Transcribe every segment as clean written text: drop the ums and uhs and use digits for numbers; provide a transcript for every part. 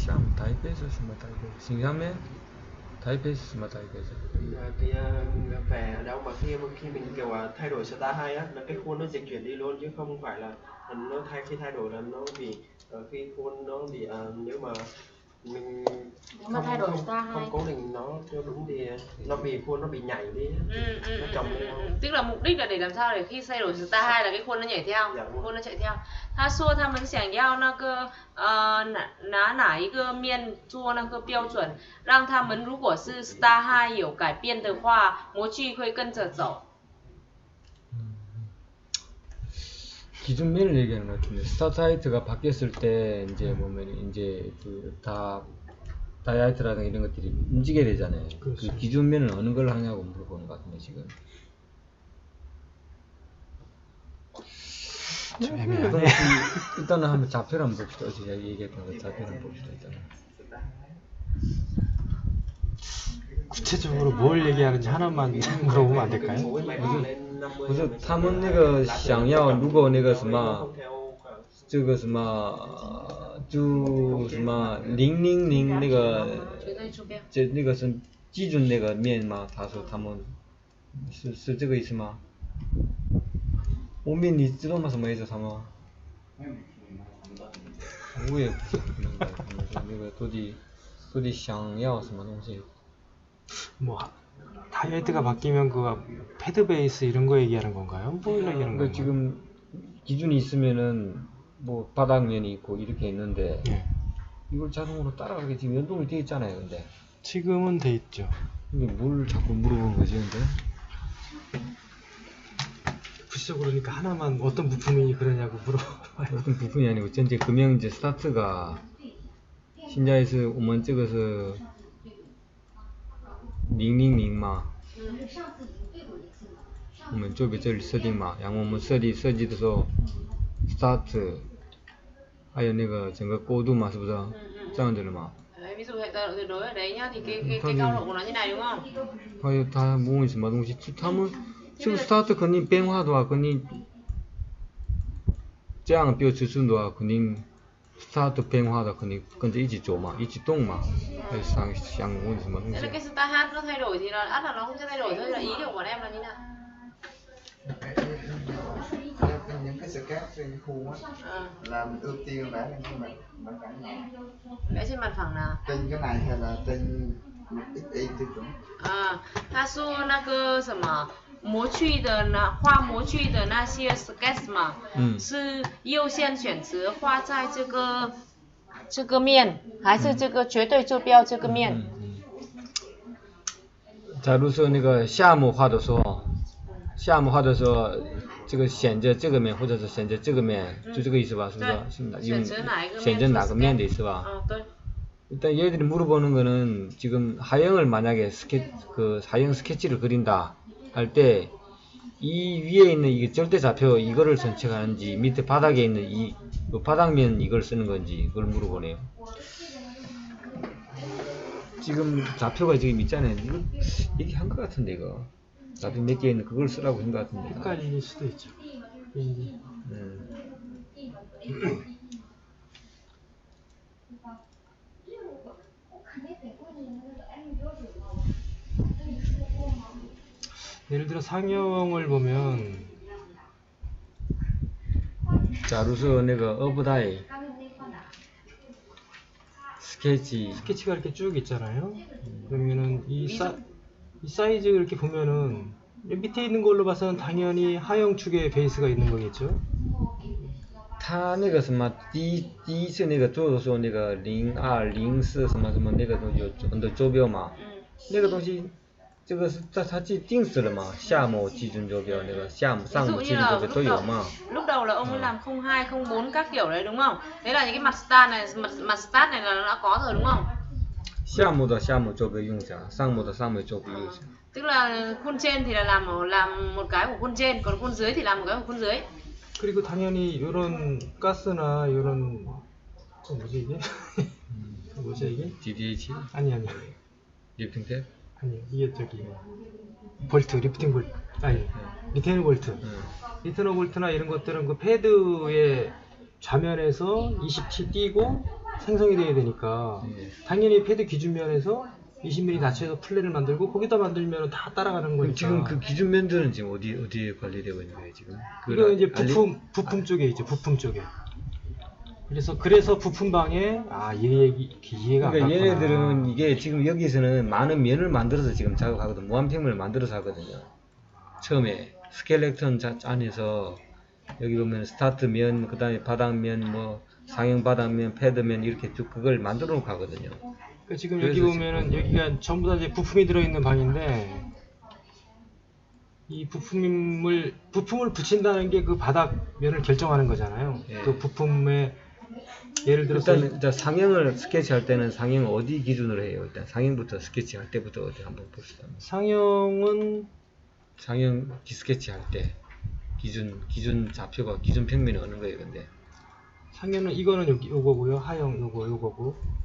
Siam, Taipei rồi mà Taipei, Singapore, Taipei mà Taipei rồi. Cái về ở đâu mà khi mình kiểu thay đổi star 2 á, là cái khuôn nó dịch chuyển đi luôn chứ không phải là nó khi thay đổi là nó bị khi khuôn nó bị nếu mà mình thay đổi star 2 không cố định nó cho đúng thì nó bị khuôn nó bị nhảy đi, nó trồng lên. Tức là mục đích là để làm sao để khi thay đổi star 2 là cái khuôn nó nhảy theo, khuôn nó chạy theo. 他说他们想要那个哪一个面做那个标准，让他们如果是 star 2有改变的话，模具会跟着走。 기존 면을 얘기하는 것 같은데 스타타이트가 바뀌었을 때 이제 보면 이제 그 다이아이트라든가 이런 것들이 움직여야 되잖아요. 그렇죠. 그 기존 면은 어느 걸 하냐고 물어보는 것 같은데 지금. 좀 애매하네. 일단은 한번 좌표를 한번 봅시다. 어제 얘기했던 거 좌표를 한번 봅시다. 일단은. 구체적으로 뭘 얘기하는지 하나만 물어보면 안 될까요? 不是他们那个想要如果那个什么这个什么就什么000那个这那个是基准那个面吗？他说他们是这个意思吗？我面你知道吗？什么意思？他们我也不是很明白，他们说那个到底想要什么东西？ 뭐 다이어트가 바뀌면 그 패드 베이스 이런 거 얘기하는 건가요? 뭐 얘기하는 건가요? 지금 기준이 있으면은 뭐 바닥면이 있고 이렇게 있는데 네. 이걸 자동으로 따라가게 지금 연동이 되어 있잖아요. 근데 지금은 돼 있죠. 근데 뭘 자꾸 물어보는 거지 근데? 구체적으로 그러니까 하나만 어떤 부품이 그러냐고 물어봐요. 어떤 부품이 아니고 전체 금형 이제 스타트가 신자에서 我们这个是000嘛，我们这边这里设定嘛，然后我们设计的时候 start 还有那个整个高度嘛，是不是？这样子的嘛。 ví dụ hệ tuyệt đối ở đấy nhá thì cái cao độ của nó như này đúng không? 还有他问什么东西？他们这个 start 肯定变化的话，肯定这样标尺寸的话，肯定 start 变化的肯定跟着一起走嘛，一起动嘛。还是想问什么东西？ Cái star 2 nó thay đổi thì là ắt là nó không sẽ thay đổi thôi, là ý của bọn em là như nào? Những cái sketch trên cái khuôn á là mình ưu tiên vẽ lên trên mặt phẳng nào? Vẽ trên mặt phẳng nào? Trên cái này hay là trên XY tiêu chuẩn? 他说那个什么模具的画模具的那些 sketch 嘛，是优先选择画在这个面，还是这个绝对坐标这个面？假如说那个夏目画的时候，这个选择这个面或者是选择这个面，就这个意思吧？是不是？选择哪个面的意思吧？ 对。 일단 얘들이 물어보는 거는 지금 하형을 만약에 하형 스케치를 그린다 할 때 이 위에 있는 이게 절대 좌표 이거를 선택하는지 밑에 바닥에 있는 이 바닥면 이걸 쓰는 건지 그걸 물어보네요. 지금 좌표가 지금 있잖아요. 이거 얘기한 것 같은데 이거 좌표 몇 개 있는 그걸 쓰라고 한 것 같은데. 헷갈릴 수도 있죠. 예를 들어 상형을 보면 자루서 내가 어브다이 스케치가 이렇게 쭉 있잖아요. 그러면은 이 사이즈 이렇게 보면은 밑에 있는 걸로 봐서는 당연히 하형 축에 베이스가 있는 거겠죠. 他那个什么第一次那个做的时候，那个0204什么那个东西有很多坐标嘛，那个东西，这个是它定死了嘛，下模基准坐标那个上模基准坐标都有嘛。 Lúc đầu là ông ấy làm 02, 04 các kiểu đấy đúng không? Đấy là những cái mặt start này, mặt start này là nó đã có rồi đúng không? 下模的下模坐标用啥？上模的上模坐标用啥？ Tức là khuôn trên thì là làm một cái của khuôn trên, còn khuôn dưới thì làm một cái của khuôn dưới. 그리고 당연히 이런 가스나 이런 뭐지 이게? 뭐지 이게? DDH? 아니 리프팅 탭? 아니 이게 저기 볼트 리프팅 볼트 아니 리테너 볼트 리테너 볼트나 이런 것들은 그 패드의 좌면에서 20T 띄고 생성이 돼야 되니까 예. 당연히 패드 기준면에서 20mm 닫혀서 플랜을 만들고 거기다 만들면 다 따라가는 거니까. 지금 그 기준면들은 지금 어디에 관리되고 있는 거예요 지금? 이거 이제 부품 쪽에 있죠. 부품 쪽에. 그래서 부품방에 이해가 안 그러니까 갔구나. 얘네들은 이게 지금 여기서는 많은 면을 만들어서 지금 작업하거든. 무한평면을 만들어서 하거든요. 처음에 스켈레톤 안에서 여기 보면 스타트 면, 그 다음에 바닥면, 뭐 상형 바닥면, 패드면 이렇게 쭉 그걸 만들어 놓고 하거든요. 그러니까 지금 여기 보면은 여기가 전부 다 이제 부품이 들어있는 방인데 이 부품을 붙인다는 게 그 바닥면을 결정하는 거잖아요. 예. 그 부품에 예를 들어서 일단 상형을 스케치할 때는 상형 어디 기준으로 해요? 일단 상형부터 스케치할 때부터 어디 한번 봅시다. 상형은 상형 스케치할 때 기준 좌표가 기준 평면이 어느 거예요, 근데? 상형은 이거는 요거고요. 하형 요거고.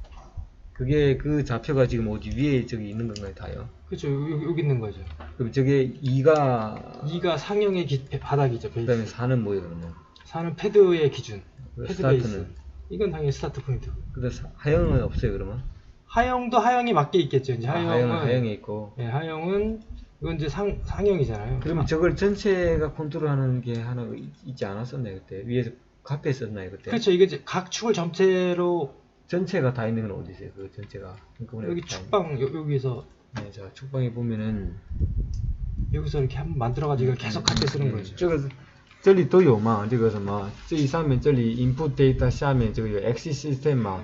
그게 그 좌표가 지금 어디 위에 저기 있는 건가요, 다요? 그렇죠. 여기 있는 거죠. 그럼 저게 2가 상형의 바닥이죠. 베이스. 그다음에 4는 뭐예요, 그러면? 4는 패드의 기준. 패드 스타트는? 베이스. 이건 당연히 스타트 포인트. 근데 하형은 없어요, 그러면? 하형도 하형이 맞게 있겠죠. 이제 하형은 하형에 있고. 네, 하형은 이건 이제 상형이잖아요. 그러면 저걸 전체가 컨트롤하는 게 하나 있지 않았었나요, 그때? 위에서 카페 썼나요, 그때? 그렇죠. 이게 이제 각 축을 전체로 전체가 다 있는 건 어디 있어요? 그 전체가. 여기 축방 여기서 네, 자 축방에 보면은 여기서 이렇게 한번 만들어가지고 계속 카페 쓰는 거죠. 这里都有嘛，这个什么，这一上面这里 input data 下面这个有 axis system 嘛，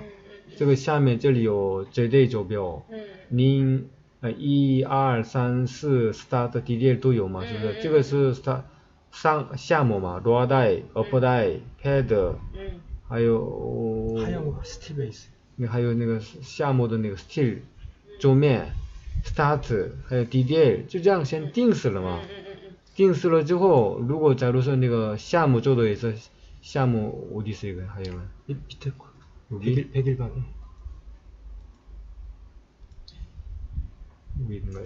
这个下面这里有绝对坐标，1、2、3、4 start DDL 都有嘛，是不是？这个是 start 下模嘛 ，lower die、upper die、pad，还有 하형 스틸 베이스， 还有那个下模的那个 steel 桌面 start， 还有 DDL， 就这样先定死了嘛。定死了之后，如果假如说那个项目做的也是项目어디 있어요 이거 하여간 밑에 거 여기 101방에 여기 있는가요?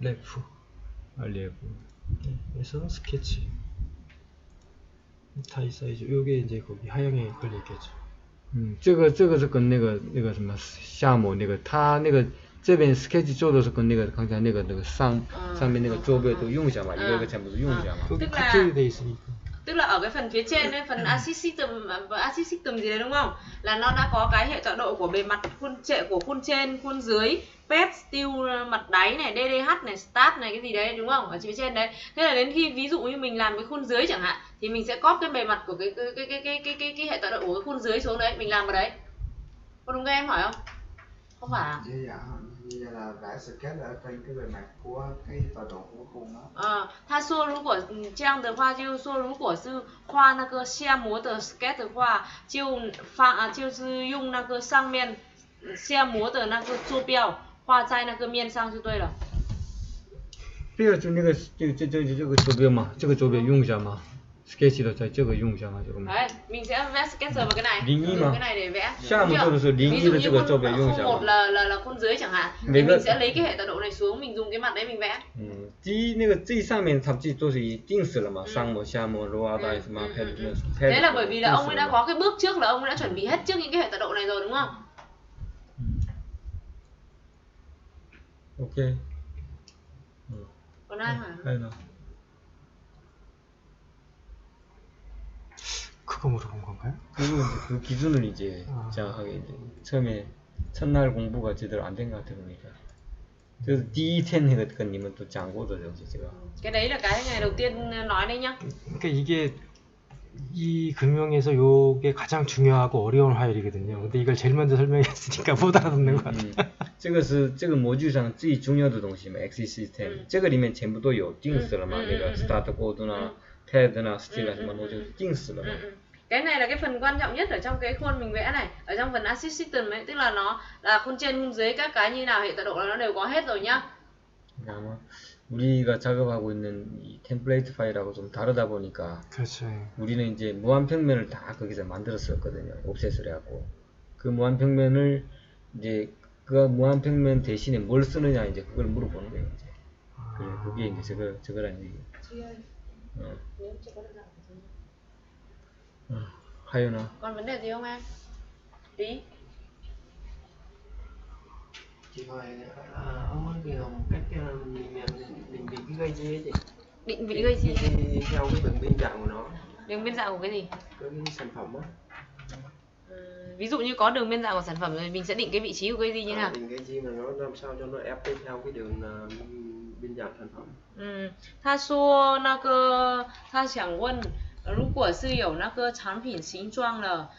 레프 레프 그래서 스케치 타이 사이즈 요게 이제 거기 하형에 걸려 있겠죠. 这个是跟那个什么项目那个他那个这边 sketch 做的是跟那个刚才那个上面那个坐标都用一下嘛，一个全部都用一下嘛。 거기 카테이 돼 있으니까. Tức là ở cái phần phía trên ấy, phần acid system gì đấy đúng không? Là nó đã có cái hệ tọa độ của bề mặt khuôn trên, khuôn dưới, pad, steel, mặt đáy này, DDH này, start này cái gì đấy đúng không? Ở phía trên đấy. Thế là đến khi ví dụ như mình làm cái khuôn dưới chẳng hạn thì mình sẽ copy cái bề mặt của cái hệ tọa độ của cái khuôn dưới xuống đấy, mình làm vào đấy. Có đúng các em hỏi không? Không phải à? Như là vẽ sketch ở trên cái bề mặt của cái tọa độ của khuôn đó. 他说如果这样的话，就是说如果是画那个下模的 sketch 的话，就是用那个上面下模的那个坐标画在那个面上就对了。对啊，就那个这个坐标嘛，这个坐标用一下嘛。sketch 的在这个用一下嘛，这个嘛。 Đấy, mình sẽ vẽ sketch vào cái này. Lính Dùng mà. cái này để vẽ. Xa một chỗ là lính ví dụ là như这个坐标用一下 khuôn 1 嘛。 là khuôn dưới chẳng hạn. Thì mình sẽ lấy cái hệ tọa độ này xuống, mình dùng cái mặt đấy mình vẽ. 那个最上面它这都是已定死了嘛，上模下模 lower die 什么 pad。 Đấy là bởi vì là ông ấy đã có cái bước trước là ông ấy đã chuẩn bị hết trước những cái hệ tọa độ này rồi đúng không? Ok. Còn ai hả? hay nào. 그거 물어본 건가요? 그 기준을 이제 정확하게 이제 처음에 첫날 공부가 제대로 안 된 것 같아 보니까. 그래서 D10 해가지고님은 또 짱고도죠 제가. Cái đấy là cái ngày đầu tiên nói đấy nhá. 그러니까 이게 이 금융에서 요게 가장 중요하고 어려운 화일이거든요. 근데 이걸 제일 먼저 설명했으니까 못 알아듣는 것 같아요. 这个是这个模具上最重要的东西嘛 ，axis system， 这个里面全部都有定死了嘛，那个 start code 啊 ，pad 啊 ，style 什么都就定死了嘛。 Cái này là cái phần quan trọng nhất ở trong cái khuôn mình vẽ này, ở trong phần acid system ấy, tức là nó là khuôn trên khuôn dưới các cái như nào hệ tọa độ là nó đều có hết rồi nhá. 아마 우리가 작업하고 있는 이 템플레이트 파일하고 좀 다르다 보니까 그렇죠. 우리는 이제 무한평면을 다 거기서 만들었었거든요. 옵셋을 해갖고 그 무한평면을 이제 그 무한평면 대신에 뭘 쓰느냐 이제 그걸 물어보는 거예요. 이제 그게 이제 저거라는 얘기예요. 하연아. Còn vấn đề gì không em? tí. Chị hỏi ông ơi vì một cách định vị cái gây gì ấy chị? Định vị gây gì? Theo cái đường biên dạng của nó. Đường biên dạng của cái gì? Cái sản phẩm á. Ví dụ như có đường biên dạng của sản phẩm rồi mình sẽ định cái vị trí của cái gì như nào? Định cái gì mà nó làm sao cho nó ép theo cái đường biên dạng sản phẩm. 他说那个他想问，如果是有那个产品形状了，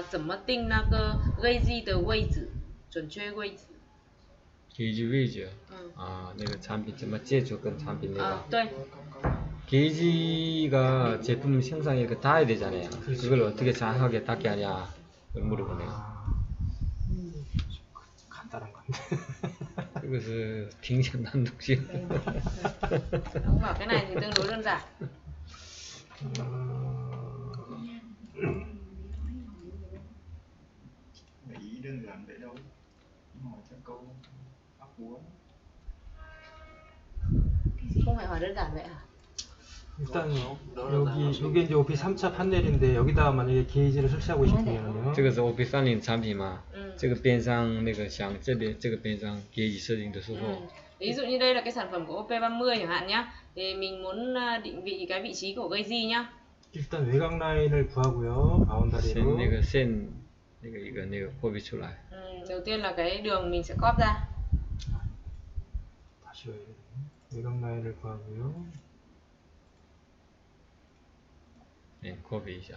怎么定那个位置的位置，准确位置？ 게이지 웨이즈.那个产品怎么接触跟产品那个. 对。 게이지가 제품 생산에 닿아야 되잖아요. 그걸 어떻게 정확하게 닿게 하냐 물어보네요. 간단한 건데. 그것은 굉장히 난독식. Ông bảo cái này thì tương đối đơn giản. Nghĩ đơn giản vậy đâu. Hỏi cho câu ấp úng. Không phải hỏi đơn giản vậy à? 일단 여기 이제 OP 3차 판넬인데 여기다가 만약에 게이지를 설치하고 싶으면요. 这个是 OP 30产品嘛，这个边上那个像这边这个边上 게이지 设定的时候， Ví dụ như đây là cái sản phẩm của OP30 chẳng hạn nhá. Thì mình muốn định vị cái vị trí của cái gì nhá. 일단 외곽 라인을 구하고요. 바운다리로. 那个线那个 copy 出来。 Đầu tiên là cái đường mình sẽ copy ra. 다시 와야 되네. 외곽 라인을 구하고요. 네, copy 一下。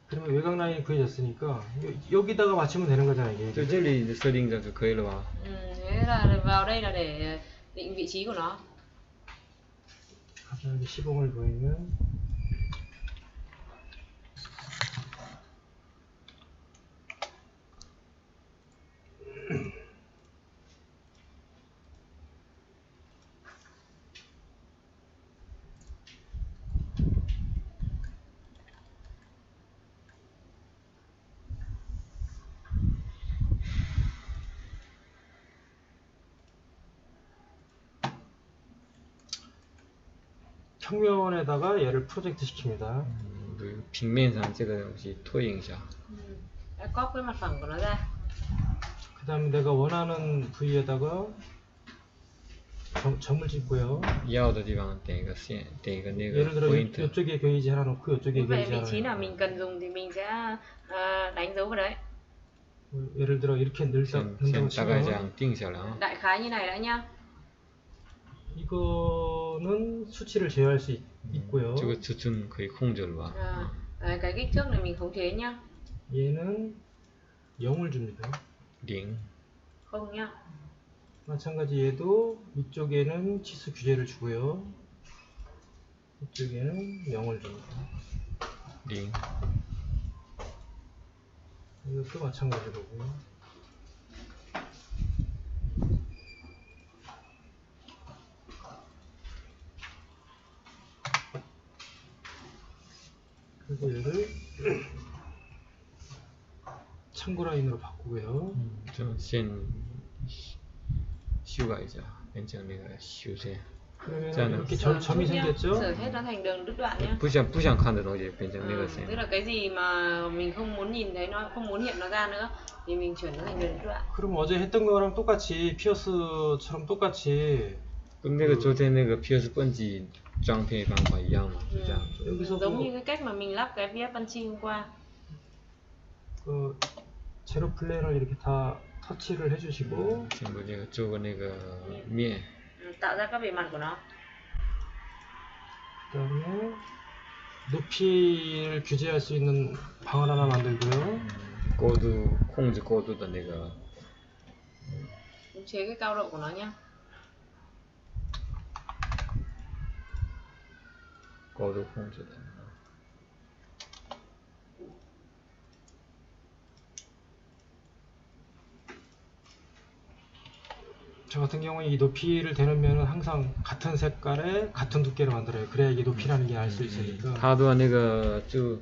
그러면 외곽 라인이 구해졌으니까 여기다가 맞추면 되는 거잖아요, 이게. 就这里设定着就可以了吧？ Thế là vào đây là để định vị trí của nó. 갑자기 시공을 보이면 평면에다가 얘를 프로젝트 시킵니다. 빅면上这个东西投影一下。 Đã copy cái mặt phẳng của nó ra. 그 다음에 내가 원하는 부위에다가 점을 찍고요. 要的地方点一个线，点一个那个 예를 들어 포인트。 이쪽에 게이지 하나 놓고 이쪽에 Về 게이지 vị 하나 trí nào 놓고. mình cần dùng thì mình sẽ đánh dấu vào đấy. 예를 들어 이렇게先 넣는다고 大概这 치면 样定下来啊。 Đại khái như này đã nhá. 이거는 수치를 제어할 수 있고요. 这个尺寸可以控制了吧？ Cái kích thước này mình khống chế nhá. 얘는 0을 줍니다. 0。 Không nhá. 마찬가지 얘도 이쪽에는 치수 규제를 주고요. 이쪽에는 0을 줍니다. 0。 이것도 마찬가지로고요. 그리고 얘를 참고 라인으로 바꾸고요. 就先修改一下，变成那个修线。 그러면 저는 이렇게 점이 생겼죠? Sửa hết nó thành đường đứt đoạn nhá. 不想看的东西变成那个 Tức 线。 là cái gì mà mình không muốn nhìn thấy nó, không muốn hiện nó ra nữa thì mình chuyển nó thành đường đứt đoạn. 그럼 어제 했던 거랑 똑같이 피어스처럼 똑같이 跟那个昨天那个 PS 扳机装配方法一样嘛，就这样做。 여기서 Giống như cái cách mà mình lắp cái VF Punching hôm qua. 그 제로 플랜을 이렇게 다 터치를 해주시고 全部那个做个那个面。 Tạo ra các bề mặt của nó. 그다음에 높이를 규제할 수 있는 방을 하나 만들고요. 高度控制高度的那个。 Khống chế cái cao độ của nó nhá. 高度控制的。 저 같은 경우는 이 높이를 대놓으면 항상 같은 색깔에 같은 두께로 만들어요. 그래야 이게 높이라는 게 알 수 있으니까. 它的那个就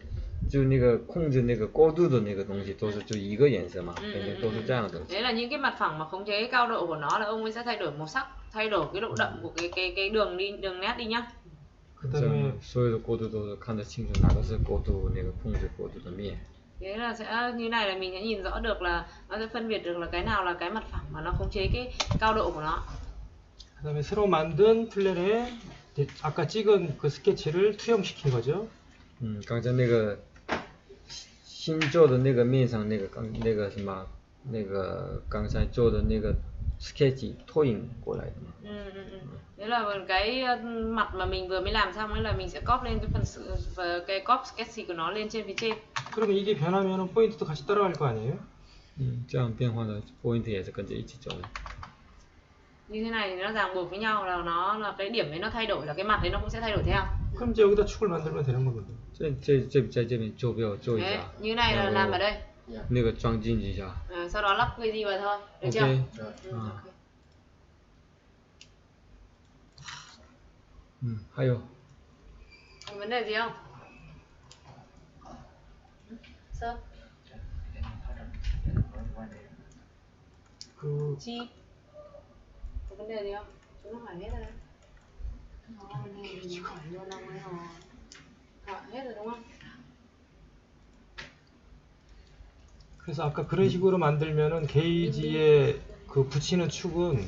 那个控制那个高度的那个东西都是就一个颜色嘛，反正都是这样的。 Đấy là những cái mặt phẳng mà khống chế cái cao độ của nó là ông ấy sẽ thay đổi màu sắc, thay đổi cái độ đậm của cái đường đi, đường nét đi nhá. 그다음에 所有的高度都是看得清楚哪个是高度那个控制高度的面。Thế là sẽ như này là mình sẽ nhìn rõ được là nó sẽ phân biệt được là cái nào là cái mặt phẳng mà nó khống chế cái cao độ của nó. 그다음에 새로 만든 플랜에 아까 찍은 그 스케치를 투영시킨 거죠. 刚才那个新做的那个面上那个什么那个刚才做的那个 sketch 投影过来的嘛。Đấy là cái mặt mà mình vừa mới làm xong ấy là mình sẽ copy lên cái cái copy sketch của nó lên trên phía trên. 그러면 이게 변하면 포인트도 같이 따라갈 거 아니에요? 这样变化的 point 也是跟着一起走的。 Như thế này thì nó ràng buộc với nhau là nó là cái điểm ấy nó thay đổi là cái mặt đấy nó cũng sẽ thay đổi theo. 그럼 이제 여기다 축을 만들면 되는 거거든. 在这边坐标做一 Đấy, 下， như này là làm ở đây. 那个装进去一下。 Sau đó lắp cái gì vào thôi, được chưa? Ok. Ok. 还有 Còn vấn đề gì không? Sơ. Chi? Có vấn đề gì không? Chúng nó hỏi hết rồi đấy. Hỏi luôn ông ấy hỏi. Hỏi hết rồi đúng không? 그래서 아까 그런 식으로 만들면은 게이지에 그 붙이는 축은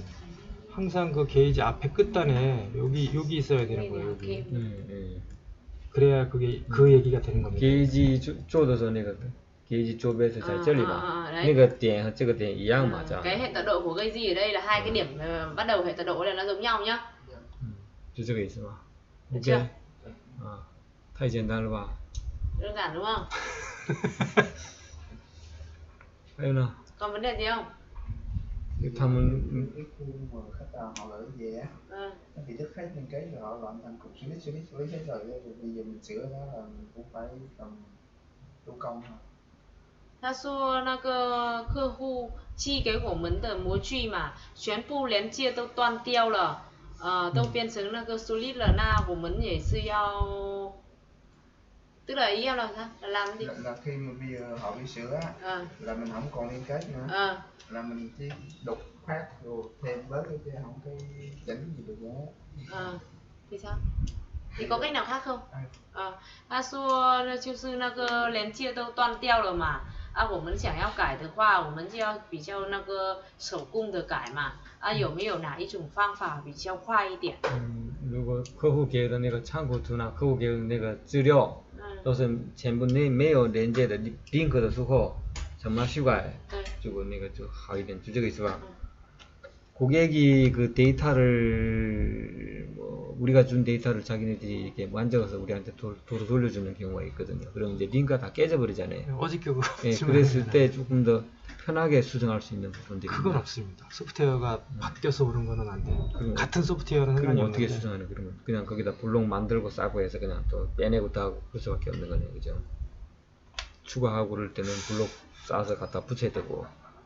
항상 그 게이지 앞에 끝단에 여기 있어야 되는 거예요. 여기. 그래야 그게 그 얘기가 되는 겁니다. 게이지 做的时候那个 게이지 坐标是在这里吧？那个点和这个点一样嘛，这样。 Cái hệ tọa độ của gauge ở đây là hai cái điểm bắt đầu hệ tọa độ là nó giống nhau nhá. 就这个意思吗 Được ？OK。 chưa? 太简单了吧？ Đơn giản đúng không? 还有呢？ Còn vấn đề gì không? 他们 cái khu mà khách họ gửi về á, nó bị đứt hết những cái rồi họ loạn thành cục xử lý hết rồi, rồi bây giờ mình sửa nó là mình cũng phải cầm thủ công mà. 他说那个客户寄给我们的模具嘛，全部连接都断掉了，都变成那个 solid 了，那我们也是要，tức là ý em là sao? Là làm gì? Là khi mà bây giờ họ đi sửa á, là mình không còn liên kết nữa, là mình chỉ đục phát rồi thêm bớt cái không cái chỉnh gì được nữa. Thì sao? Thì có cách nào khác không? 他说就是那个连接都断掉了嘛，我们想要改的话，我们就要比较那个手工的改嘛，有没有哪一种方法比较快一点？ 如果客户给的那个参考图呢，客户给的那个资料，都是全部没有连接的 link 的时候，怎么修改？这个那个就好一点，就这个意思吧。 고객이 그 데이터를 우리가 준 데이터를 자기네들이 이렇게 만져서 우리한테 도로 돌려주는 경우가 있거든요. 그럼 이제 링크가 다 깨져버리잖아요. 어지럽고 그랬을 때 조금 더 편하게 수정할 수 있는 부분들이 그건 없습니다. 소프트웨어가 바뀌어서 오는 거는 안 돼요. 같은 소프트웨어는 그럼 어떻게 수정하는 그러면 그냥 거기다 블록 만들고 싸고 해서 그냥 또 빼내고 또 하고 그럴 수밖에 없는 거네요, 그죠? 추가하고 그럴 때는 블록 싸서 갖다 붙여야 되고.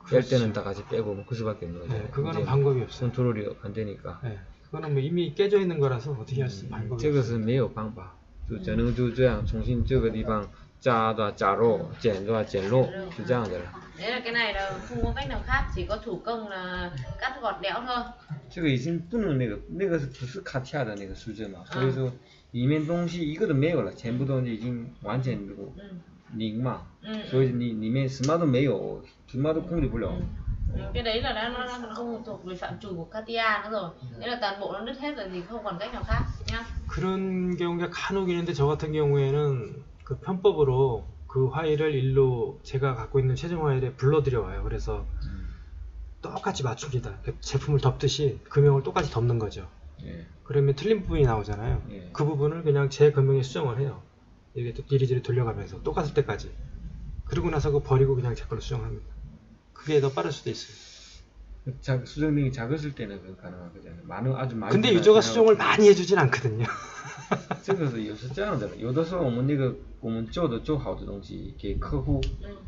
뺄 때는 다 같이 빼고 뭐 그 수밖에 없는 거죠. 네, 그거는 방법이 없어요. 컨트롤이 안 되니까. 네, 그거는 뭐 이미 깨져 있는 거라서 어떻게 할 수 방법이 없어요. 这个是没有办法，就只能就这样重新这个地方加的加肉，减的减肉，就这样的了。 Đấy là cái này là không có cách nào khác, chỉ có thủ công là cắt gọt đẽo thôi. 这个已经不能那个是不是卡卡的那个数字嘛？所以说里面东西一个都没有了，全部都已经完全零嘛，所以你里面什么都没有，什么都控制不了。 Cái đấy là nó không thuộc về phạm trù của Katia nữa rồi. Thế là toàn bộ nó đứt hết rồi thì không còn cách nào khác nhá. 그런 경우가 간혹 있는데 저 같은 경우에는 그 편법으로 그 파일을 일로 제가 갖고 있는 최종 파일에 불러들여 와요. 그래서 똑같이 맞춥니다. 제품을 덮듯이 금형을 똑같이 덮는 거죠. 그러면 틀린 부분이 나오잖아요. 그 부분을 그냥 제 금형에 수정을 해요. 이게 또 이리저리 돌려가면서 똑같을 때까지. 그리고 나서 그거 버리고 그냥 제 걸로 수정합니다. 그게 더 빠를 수도 있어요. 수정력이 작았을 때는 그건 가능한 거잖아요. 아주 많이. 근데 유저가 수정을 많이 해주진 않거든요. 这个是有是这样的，有的时候我们做好的东西给客户，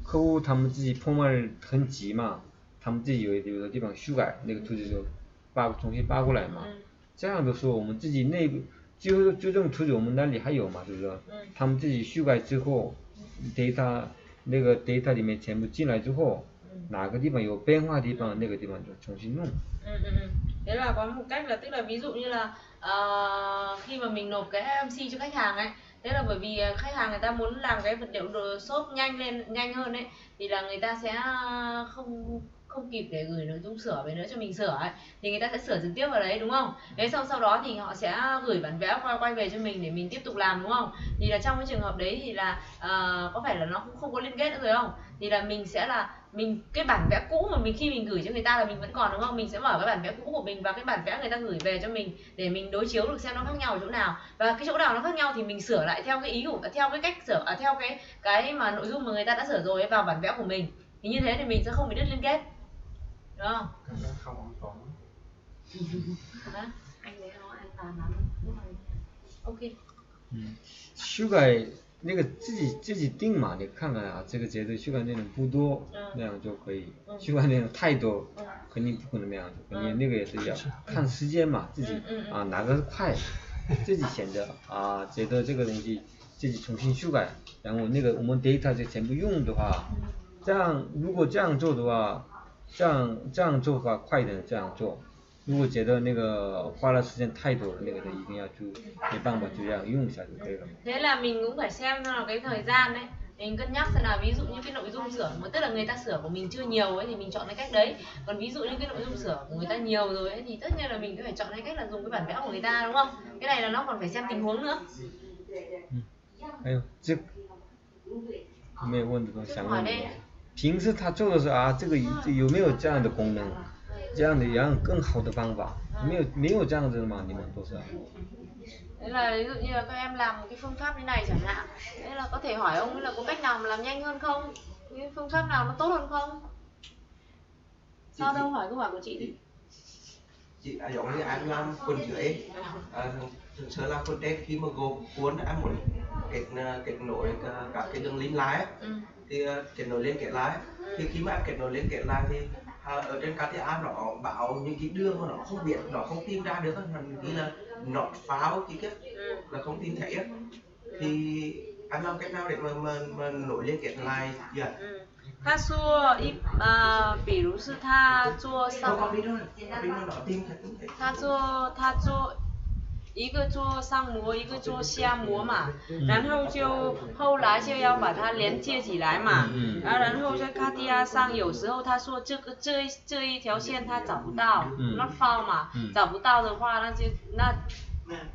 客户他们自己破门很急嘛，他们自己有的地方修改，那个图纸就重新扒过来嘛。这样的时候我们自己内部纠正图纸我们那里还有嘛，就是说他们自己修改之后 data 那个 data 里面全部进来之后，哪个地方有变化的地方，那个地方就重新弄。 Thế là có một cách là tức là ví dụ như là khi mà mình nộp cái MC cho khách hàng ấy Thế là bởi vì khách hàng người ta muốn làm cái vật liệu shop nhanh hơn ấy, thì là người ta sẽ không kịp để gửi nội dung sửa về nữa cho mình sửa ấy, thì người ta sẽ sửa trực tiếp vào đấy, đúng không? Thế xong sau đó thì họ sẽ gửi bản vẽ quay về cho mình để mình tiếp tục làm, đúng không? Thì là trong cái trường hợp đấy thì là có phải là nó cũng không có liên kết nữa rồi không? Thì là mình sẽ là cái bản vẽ cũ mà khi mình gửi cho người ta là mình vẫn còn, đúng không? Mình sẽ mở cái bản vẽ cũ của mình và cái bản vẽ người ta gửi về cho mình để mình đối chiếu được xem nó khác nhau ở chỗ nào, và cái chỗ nào nó khác nhau thì mình sửa lại theo cái ý của, theo cái cách sửa, theo cái mà nội dung mà người ta đã sửa rồi vào bản vẽ của mình, thì như thế thì mình sẽ không bị đứt liên kết, đúng không? không ổn chuẩn. anh đấy nó an toàn lắm. OK。修改那个自己定嘛，你看看啊，这个节奏修改内容不多，那样就可以。修改内容太多，肯定不可能那样子。你那个也是要看时间嘛，自己啊哪个快，自己选择啊，觉得这个东西自己重新修改，然后那个我们 data 就全部用的话，这样如果这样做的话，这样做的话快一点这样做。如果觉得那个花了时间太多了，那个就一定要就没办法就这样用一下就可以了。 Thế là mình cũng phải xem là cái thời gian đấy, mình cân nhắc xem là ví dụ như cái nội dung sửa mà tức là người ta sửa của mình chưa nhiều ấy thì mình chọn cái cách đấy, còn ví dụ như cái nội dung sửa của người ta nhiều rồi ấy thì tất nhiên là mình phải chọn cái cách là dùng cái bản vẽ của người ta, đúng không? Cái này là nó còn phải xem tình huống nữa. 还有这没有问的都想问你，平时他做的时候啊，这个有没有这样的功能，这样的更好的方法？没有这样子的吗？你们都是？ Thế là ví dụ như là các em làm một cái phương pháp như này chẳng hạn, thế là có thể hỏi ông ấy là có cách nào mà làm nhanh hơn không? Cái phương pháp nào nó tốt hơn không? Sao đâu, hỏi câu hỏi của chị đi. Chị giống như anh làm phần dưới, thực sự là phần trên khi mà gộp cuốn em muốn kết nối các cái đường link lại thì kết nối liên kết lại, thì khi mà em kết nối liên kết lại thì ở trên các cái app nó bảo những cái đường mà nó không biết, nó không tìm ra được, mình nghĩ là not found cái là không tìm thấy, thì anh làm cách nào để mà nối liên kết lại vậy? 他说比如是他做上，他做一个做上模，一个做下模嘛，然后就后来就要把它连接起来嘛，然后在 Katia 上有时候他说这一条线他找不到，not found 嘛，找不到的话那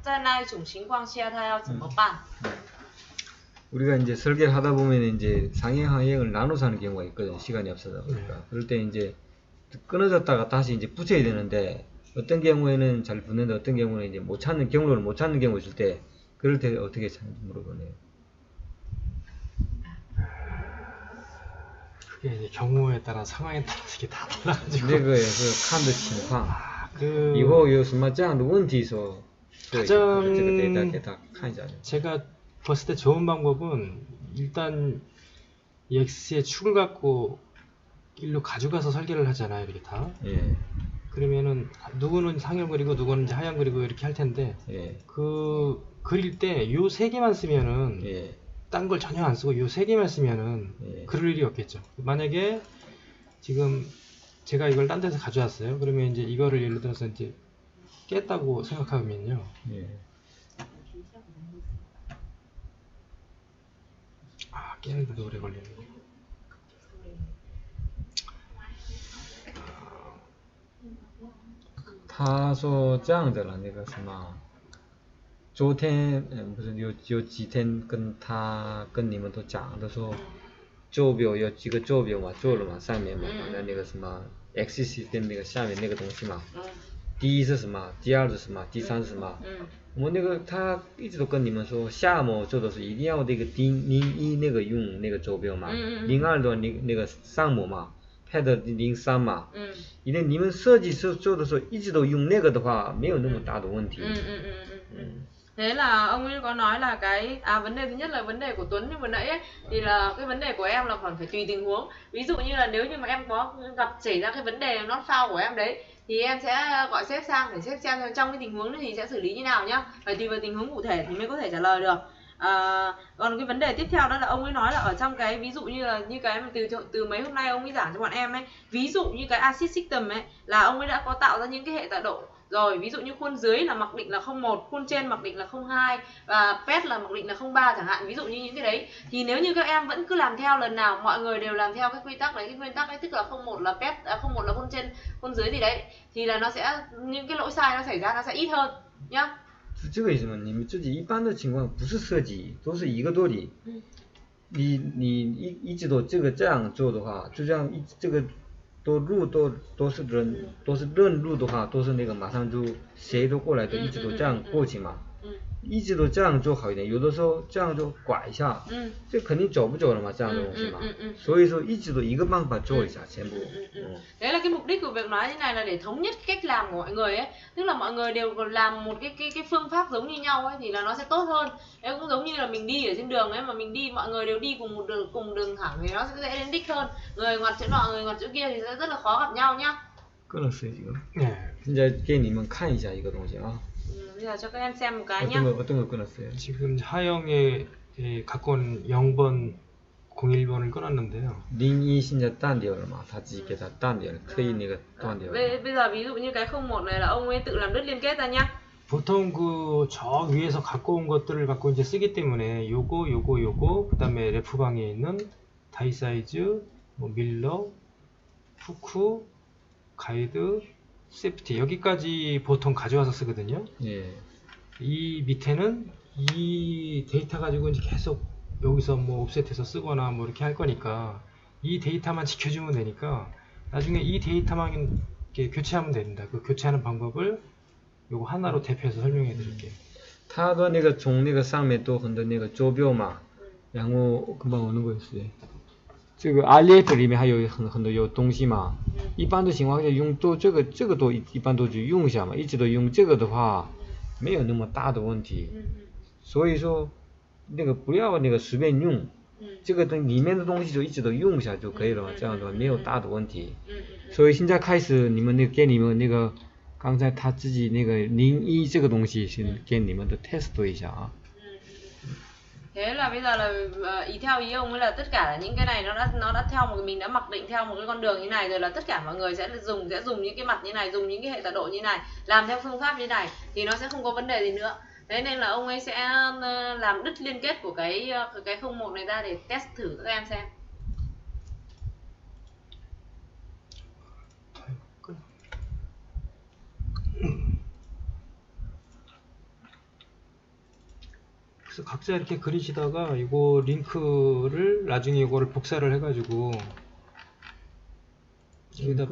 在那一种情况下他要怎么办？ 우리가 이제 설계를 하다 보면 이제 상행 하행을 나눠서 하는 경우가 있거든, 시간이 없어서. 그러니까 그럴 때 이제 끊어졌다가 다시 이제 붙여야 되는데 어떤 경우에는 잘 붙는데 어떤 경우는 이제 경로를 못 찾는 경우 있을 때 그럴 때 어떻게 찾는지 물어보네요. 그게 이제 경우에 따라 상황에 따라서 이게 다 달라가지고. 那个也是看的情况。以后有什么这样的问题说，这个 데이터 给他看一下。 제가 봤을 때 좋은 방법은 일단 X의 축을 갖고 일로 가져가서 설계를 하잖아요, 이렇게 다. 예. 그러면은 누구는 상형 그리고 누구는 이제 하향 그리고 이렇게 할 텐데, 예. 그 그릴 때 요 세 개만 쓰면은, 예. 딴 걸 전혀 안 쓰고 요 세 개만 쓰면은 예. 그럴 일이 없겠죠. 만약에 지금 제가 이걸 딴 데서 가져왔어요. 그러면 이제 이거를 예를 들어서 이제 깼다고 생각하면요. 예. 깨는데도 오래 걸리네. 他说这样的了，那个什么，昨天不是有几天跟你们都讲的说，坐标有几个坐标嘛，做了嘛，上面嘛，那个什么 axis 跟那个下面那个东西嘛，第一是什么，第二是什么，第三是什么？我们那个他一直都跟你们说，下模做的是一定要那个01那个用那个坐标嘛，02的那个上模嘛。 pad 03嘛，因为你们设计师做的时候一直都用那个的话，没有那么大的问题。Thế là ông ấy có nói là cái vấn đề thứ nhất là vấn đề của Tuấn như vừa nãy ấy, thì là cái vấn đề của em là còn phải tùy tình huống. Ví dụ như là nếu như mà em có xảy ra cái vấn đề not found của em đấy thì em sẽ gọi sếp sang để sếp xem trong cái tình huống đấy thì sẽ xử lý như nào nhá. Phải tùy vào tình huống cụ thể thì mới có thể trả lời được. Còn cái vấn đề tiếp theo đó là ông ấy nói là ở trong cái ví dụ như là như cái mà từ mấy hôm nay ông ấy giảng cho bọn em ấy, ví dụ như cái acid system ấy là ông ấy đã có tạo ra những cái hệ tọa độ Rồi ví dụ như khuôn dưới là mặc định là 01, khuôn trên mặc định là 02 và pet là mặc định là 03 chẳng hạn, ví dụ như những cái đấy. Thì nếu như các em vẫn cứ làm theo lần nào mọi người đều làm theo cái quy tắc đấy, cái nguyên tắc ấy, tức là 01 là pet, 01 là khuôn trên, khuôn dưới gì đấy, thì là nó sẽ, những cái lỗi sai nó xảy ra nó sẽ ít hơn nhá. 这个意思嘛，你们自己一般的情况不是设计，都是一个道理。你一直都这样做的话，就这样这个都是认路的话，都是那个马上就谁都过来都一直都这样过去嘛。一直都这样做好一点，有的时候这样就拐一下，这肯定走不走了嘛，这样的东西嘛。所以说一直都一个办法做一下全部。Đấy là cái mục đích của việc nói như này là để thống nhất cách làm của mọi người ấy, tức là mọi người đều làm một cái phương pháp giống như nhau ấy thì là nó sẽ tốt hơn. Đấy cũng giống như là mình đi ở trên đường ấy, mà mình đi mọi người đều đi cùng đường thẳng thì nó sẽ dễ đến đích hơn. Người ngoặt chỗ nọ người ngoặt chỗ kia thì sẽ rất là khó gặp nhau nhá. 끊었어요 지금.现在给你们看一下一个东西啊。 Bây giờ cho các em xem một cái nhá. 어떤 걸 끊었어요? 지금 하영에 갖고 온 0번 01번을 끊었는데요. 01现在断掉了嘛，他自己给他断掉了，特意那个断掉了。 Bây giờ ví dụ như cái 01 này là ông ấy tự làm đứt liên kết ra nhá. 보통 그 저 위에서 갖고 온 것들을 갖고 이제 쓰기 때문에 요거 그다음에 레프방에 있는 다이사이즈, 뭐 밀러, 후크, 가이드, 세프티 여기까지 보통 가져와서 쓰거든요. 예. 이 밑에는 이 데이터 가지고 이제 계속 여기서 뭐 옵셋해서 쓰거나 뭐 이렇게 할 거니까 이 데이터만 지켜주면 되니까 나중에 이 데이터만 이렇게 교체하면 됩니다. 그 교체하는 방법을 요거 하나로 대표해서 설명해 드릴게요. 它的那个从那个上面都很多那个坐标嘛，然后금방 오는 거였어요。这个 RF 里面还有很多有东西嘛，一般的情况下用都这个都一般都去用一下嘛，一直都用这个的话没有那么大的问题，所以说那个不要那个随便用，这个里面的东西就一直都用一下就可以了嘛，这样的话没有大的问题。所以现在开始你们给你们那个刚才他自己那个01这个东西先给你们的 test 一下啊。 Thế là bây giờ là ý theo ý ông ấy là tất cả là những cái này nó đã theo một, mình đã mặc định theo một cái con đường như này rồi, là tất cả mọi người sẽ dùng những cái mặt như này, dùng những cái hệ tọa độ như này, làm theo phương pháp như này thì nó sẽ không có vấn đề gì nữa. Thế nên là ông ấy sẽ làm đứt liên kết của cái 01 này ra để test thử các em xem. 그래서 각자 이렇게 그리시다가 이거 링크를 나중에 이거를 복사를 해가지고 여기다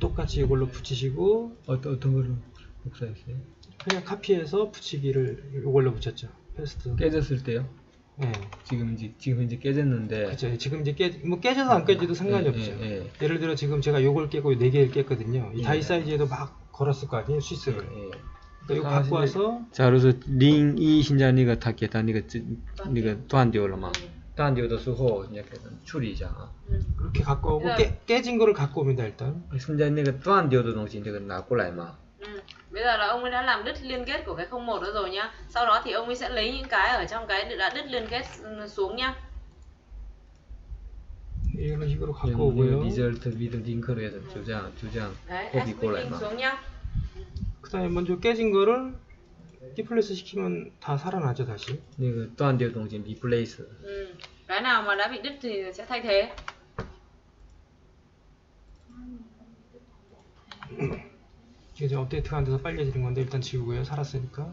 똑같이 이걸로 붙이시고 어떤 걸로 복사했어요? 그냥 카피해서 붙이기를 이걸로 붙였죠. 패스트. 깨졌을 때요? 네. 지금 이제 깨졌는데. 그렇죠. 지금 이제 깨져도 안 깨져도 상관이 없죠. 예를 들어 지금 제가 요걸 깨고 4개를 깼거든요. 이 다이사이즈에도 막 걸었을 거 아니에요, 수익을. 이거 갖고 와서. 자, 그래서 01现在那个他给他那个断掉了嘛，断掉的时候你要给他处理一下啊。 그렇게 갖고 오고 깨진 거를 갖고 옵니다 일단. 现在那个断掉的东西这个拿过来嘛。 Bây giờ là ông ấy đã làm đứt liên kết của cái 01 đó rồi nhá. Sau đó thì ông ấy sẽ lấy những cái ở trong cái đã đứt liên kết xuống nhá. 이런 식으로 갖고 오고요. 리절트 위드 링크로 해서 就这样 copy 过来嘛。 그다음에 먼저 깨진 거를 디플레이스 시키면 다 살아나죠 다시. 那个断掉的东西 replace。 Cái nào mà đã bị đứt thì sẽ thay thế. 이게 지금 업데이트가 안 돼서 빨개지는 건데 일단 지우고요. 살았으니까.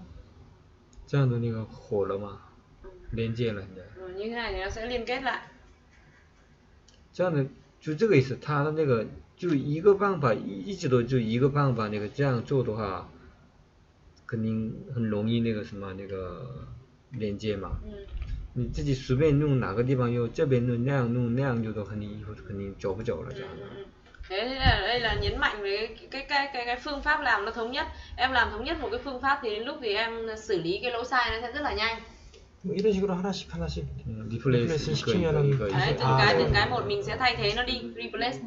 这样的那个火了嘛，连接了现在。 Như thế này thì nó sẽ liên kết lại. 这样的就这个意思，他的那个就一个办法，一直都就一个办法，那个这样做的话，肯定很容易那个什么那个连接嘛。你自己随便弄哪个地方用，这边弄那样就都肯定以后肯定走不走了这样的。 Thế là đây là nhấn mạnh về cái phương pháp làm nó thống nhất. Em làm thống nhất một cái phương pháp thì đến lúc thì em xử lý cái lỗi sai nó sẽ rất là nhanh. 이런 식으로 하나씩 리플레이스 시키면은 đấy, từng cái một mình sẽ thay thế nó đi, replace.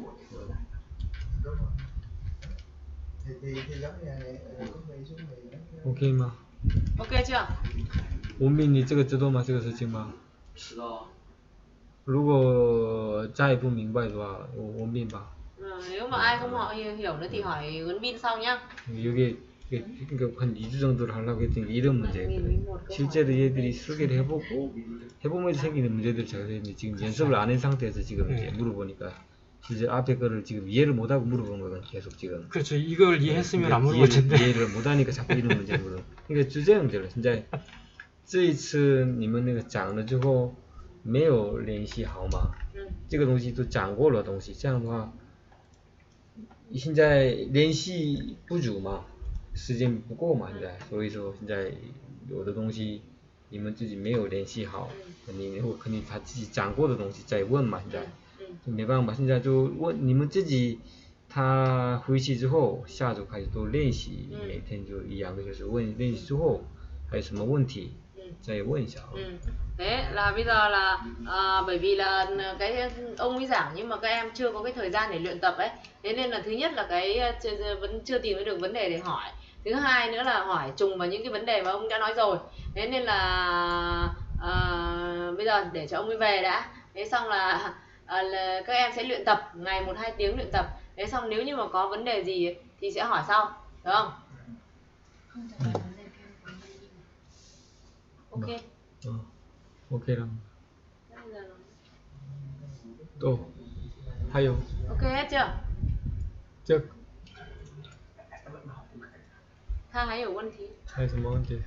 OK 吗 OK chưa? 文斌，你这个知道吗？这个事情吗？知道。如果再不明白的话，我问斌吧。 Nếu Nếu mà ai không hiểu nữa thì hỏi Huấn Bin sau nhá. 이게 그러니까 한 2주 정도를 하려고 했더니 이런 문제예요. 실제로 얘들이 설계를 해보면서 생기는 문제들 제가 지금 연습을 안 한 상태에서 지금 이제 물어보니까 실제 앞에 거를 지금 이해를 못하고 물어본 거거든 계속 지금. 그렇죠. 이걸 이해했으면 안 물어볼 텐데. 이해를 못하니까 자꾸 이런 문제를 물어. 그러니까 주제는现在这一次你们那个讲了之后没有联系好嘛？这个东西都讲过了东西，这样的话现在联系不足嘛，时间不够嘛，现在，所以说现在有的东西你们自己没有联系好，肯定他自己讲过的东西再问嘛，现在就没办法，现在就问你们自己，他回去之后下周开始都练习，每天就一两个小时问，练习之后还有什么问题再问一下。Thế là bây giờ là bởi vì là cái ông ấy giảng nhưng mà các em chưa có cái thời gian để luyện tập ấy, thế nên là thứ nhất là cái vẫn chưa tìm được vấn đề để hỏi, thứ hai nữa là hỏi trùng vào những cái vấn đề mà ông đã nói rồi, thế nên là bây giờ để cho ông ấy về đã, thế xong là các em sẽ luyện tập ngày 1-2 tiếng luyện tập, thế xong nếu như mà có vấn đề gì ấy, thì sẽ hỏi sau, được không? Ok. Ok lắm. 또 하요. Ok hết chưa? 즉 Tha hay hiểu vấn题. hay什么问题?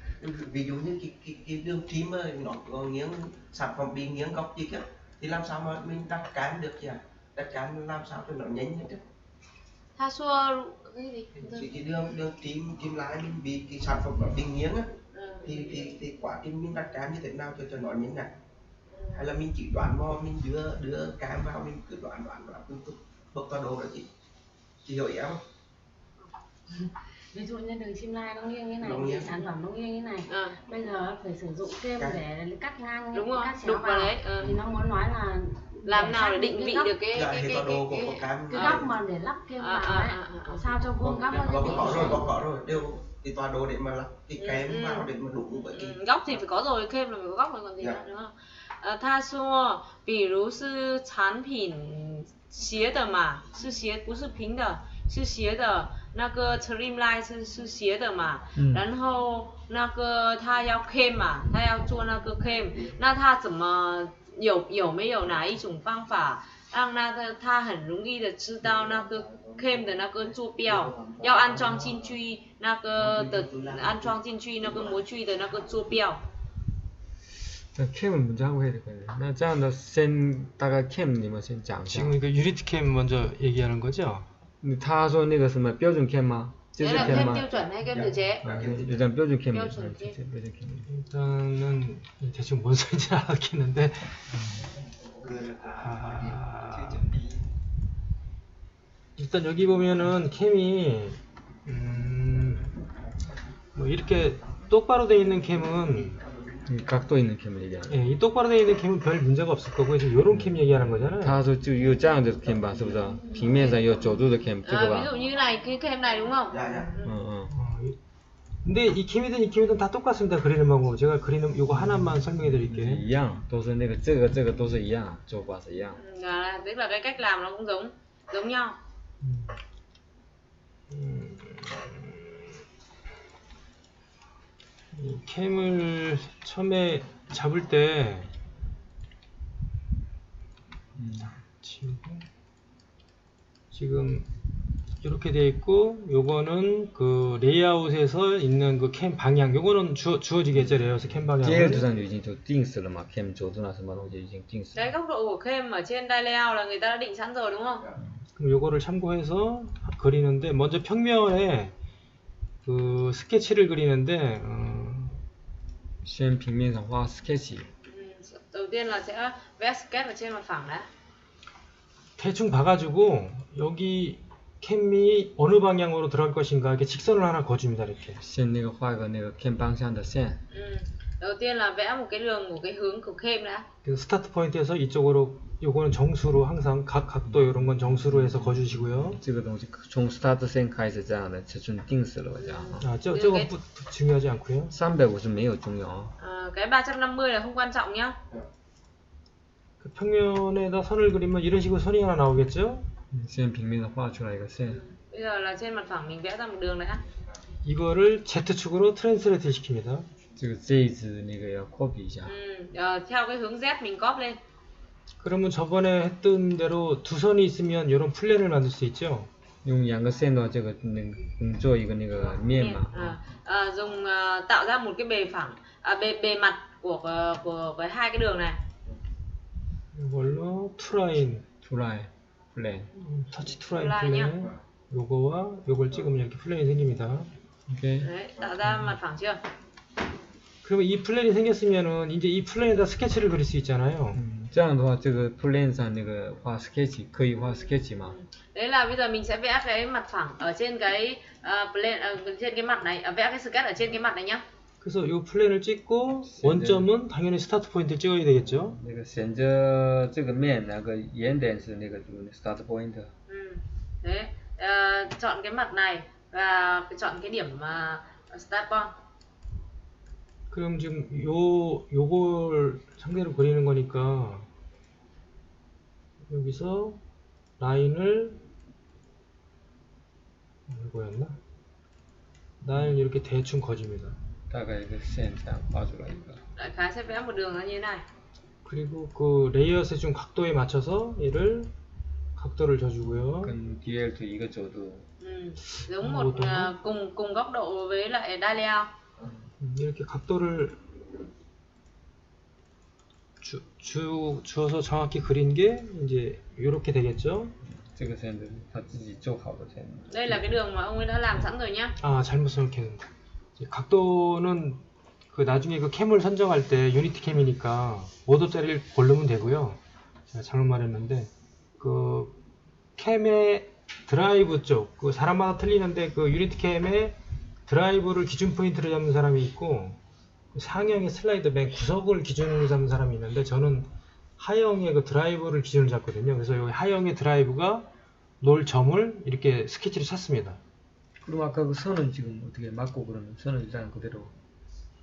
Ví dụ như cái đường phím mà nó có nghiêng sản phẩm bị nghiêng góc gì kia thì làm sao mà mình đặt cán được chứ? Đặt cán làm sao cho nó nhanh nhất? Tha xua cái gì? Cái đường phím lái mình bị cái sản phẩm nó bị nghiêng á. Thì quá trình mình đặt cam như thế nào cho nó nhanh nhạy, hay là mình chỉ đoán mò, mình đưa cam vào, mình cứ đoán mình bật vào đồ rồi chị hiểu ý em không? Ví dụ như đường chim lai nó nghiêng như này, thì sản phẩm nó nghiêng như này, bây giờ phải sử dụng kem để cắt ngang, đúng rồi, cắt đục chéo vào vào đấy, thì nó muốn nói là làm nào để định vị được cái góc mà để lắp kem vào ấy, sao cho vuông góc nó có rồi, đều thì tọa độ để mà lắp cái kem vào để mà đúng với cái góc thì phải có rồi, kem là phải có góc rồi còn gì nữa, đúng không? 他说比如是产品斜的嘛，是斜不是平的，是斜的，那个 trimline 是斜的嘛，然后那个他要 kem 嘛，他要做那个 kem， 那他怎么有没有哪一种方法让那个他很容易的知道那个 kem 的那个坐标，要安装进去那个模具的那个坐标。 캠을 먼저 하고 해야 될 거예요. 나这样的先大概 캠你们先讲一下。 지금 그 유리티 캠 먼저 얘기하는 거죠? 他说那个什么标准 캠吗？这是 캠吗？ tiêu chuẩn hay kem tự chế? 일단标准 캠. 일단은 대충 뭔 소리인지 알았겠는데. 일단 여기 보면은 캠이 뭐 이렇게 똑바로 돼 있는 캠은 각도 있는 캠을 얘기하는 예, 이 똑바로 돼 있는 캠은 별 문제가 없을 거고 이제 요런 캠 얘기하는 거잖아요. 他说就有这样的 캠吧，是不是？平面上有角度的 캠， 这个吧？ ví dụ như này, cái kem này đúng không? 근데 이 캠이든 이 캠이든 다 똑같습니다. 그리는 방법. 제가 그리는 요거 하나만 설명해 드릴게요. 一样，都是那个这个都是一样，做法是一样。 Tức là cái cách làm nó cũng giống nhau. 이 캠을 처음에 잡을 때 지금 이렇게 돼 있고 요거는 그 레이아웃에서 있는 그 캠 방향 요거는 주어지겠죠. 레이아웃 캠 방향. 第二图上就已经都定死了嘛 ，cam 角度啊什么东西已经定死。 Cái góc độ của kem ở trên dial layout là người ta đã định sẵn rồi đúng không? 그럼 요거를 참고해서 그리는데 먼저 평면에 그 스케치를 그리는데 先平面上画 sketch。 đầu tiên là sẽ vẽ sketch ở trên mặt phẳng đã. 대충 봐가지고 여기 캠이 어느 방향으로 들어갈 것인가 이렇게 직선을 하나 그어줍니다. 이렇게. 先那个画个那个 cam 方向的线。 đầu tiên là vẽ một cái đường của cái hướng của kem đã. 그래서 스타트 포인트에서 이쪽으로 요거는 정수로 항상 각도 이런 건 정수로 해서 그어주시고요. 这个东西从 start 线开始这样的，就定死了这样。 저거 중요하지 않고요. 350没有重要。 cái 350 là không quan trọng nhá. 그 평면에다 선을 그리면 이런 식으로 선이 하나 나오겠죠? 线平面的画出来一个线。 Bây giờ là trên mặt phẳng mình vẽ ra một đường đã. 이거를 Z축으로 트랜스레이트 시킵니다. 这个 Z 字那个要 copy 一下。 Theo cái hướng Z mình copy lên. 그러면 저번에 했던 대로 두 선이 있으면 이런 플랜을 만들 수 있죠. 用两个线的话，这个做一个那个面嘛。 Dùng tạo ra một cái bề phẳng, bề mặt của cái hai cái đường này. 이걸로 투라인, 투라인, 플랜. 터치 투라인 플랜. 요거와 요걸 찍으면 이렇게 플랜이 생깁니다. 오케이. Đấy, tạo ra mặt phẳng chưa? 그러면 이 플랜이 생겼으면은 이제 이 플랜에다 스케치를 그릴 수 있잖아요. 这样的话，这个 plan 上那个画 sketch 可以画 sketch 吗？ Đấy là bây giờ mình sẽ vẽ cái mặt phẳng ở trên cái plan, trên cái mặt này, vẽ cái sketch ở trên cái mặt này nhá. 그래서 이 플랜을 찍고 원점은 당연히 스타트 포인트 찍어야 되겠죠. 那个选择这个面，那个原点是那个 start point。 Đấy, chọn cái mặt này và chọn cái điểm start point. 그럼 지금 요걸 상대로 그리는 거니까 여기서 라인을 이거였나? 라인을 이렇게 대충 거줍니다. 大概一个线这样画出来一个。 Đại khái sẽ vẽ một đường nó như thế này. 그리고 그 레이어스 중 각도에 맞춰서 얘를 각도를 줘주고요. 跟第二图一个角度。 Giống một cùng góc độ với lại Dahlia. 이렇게 각도를 주어서 정확히 그린 게 이제 이렇게 되겠죠. 这个线是他自己做好的线。 Đây là cái đường mà ông ấy đã làm sẵn rồi nhá. 아, 잘못 생각했는데. 각도는 그 나중에 그 캠을 선정할 때 유니티 캠이니까 5도짜리를 고르면 되고요. 제가 잘못 말했는데 그 캠의 드라이브 쪽, 그 사람마다 틀리는데 그 유니티 캠의 드라이브를 기준 포인트로 잡는 사람이 있고 그 상형의 슬라이드 맨 구석을 기준으로 잡는 사람이 있는데 저는 하형의 그 드라이브를 기준으로 잡거든요. 그래서 여기 하형의 드라이브가 놓을 점을 이렇게 스케치를 찾습니다. 그럼 아까 그 선은 지금 어떻게 맞고 그러면 선은 일단 그대로.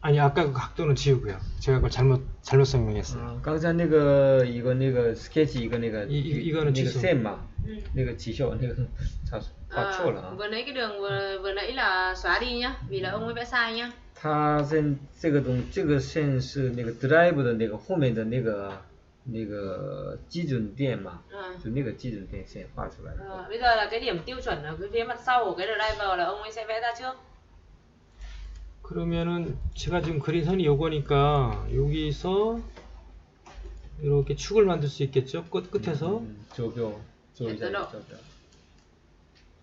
아니 아까 그 각도는 지우고요. 제가 그걸 잘못 설명했어요. 刚才那个一个那个 sketch 一个那个 이거는 那个 취소. 线嘛，那个起效那个他画错了啊。 Vừa nãy cái đường vừa nãy là xóa đi nhá, vì là ông ấy vẽ sai nhá. 他这个线是那个 drive 的那个后面的那个基准点嘛，就那个基准点线画出来的。 Bây giờ là cái điểm tiêu chuẩn ở cái phía mặt sau của cái driver là ông ấy sẽ vẽ ra trước. 그러면은 제가 지금 그린 선이 요거니까 여기서 이렇게 축을 만들 수 있겠죠? 끝에서. 조교.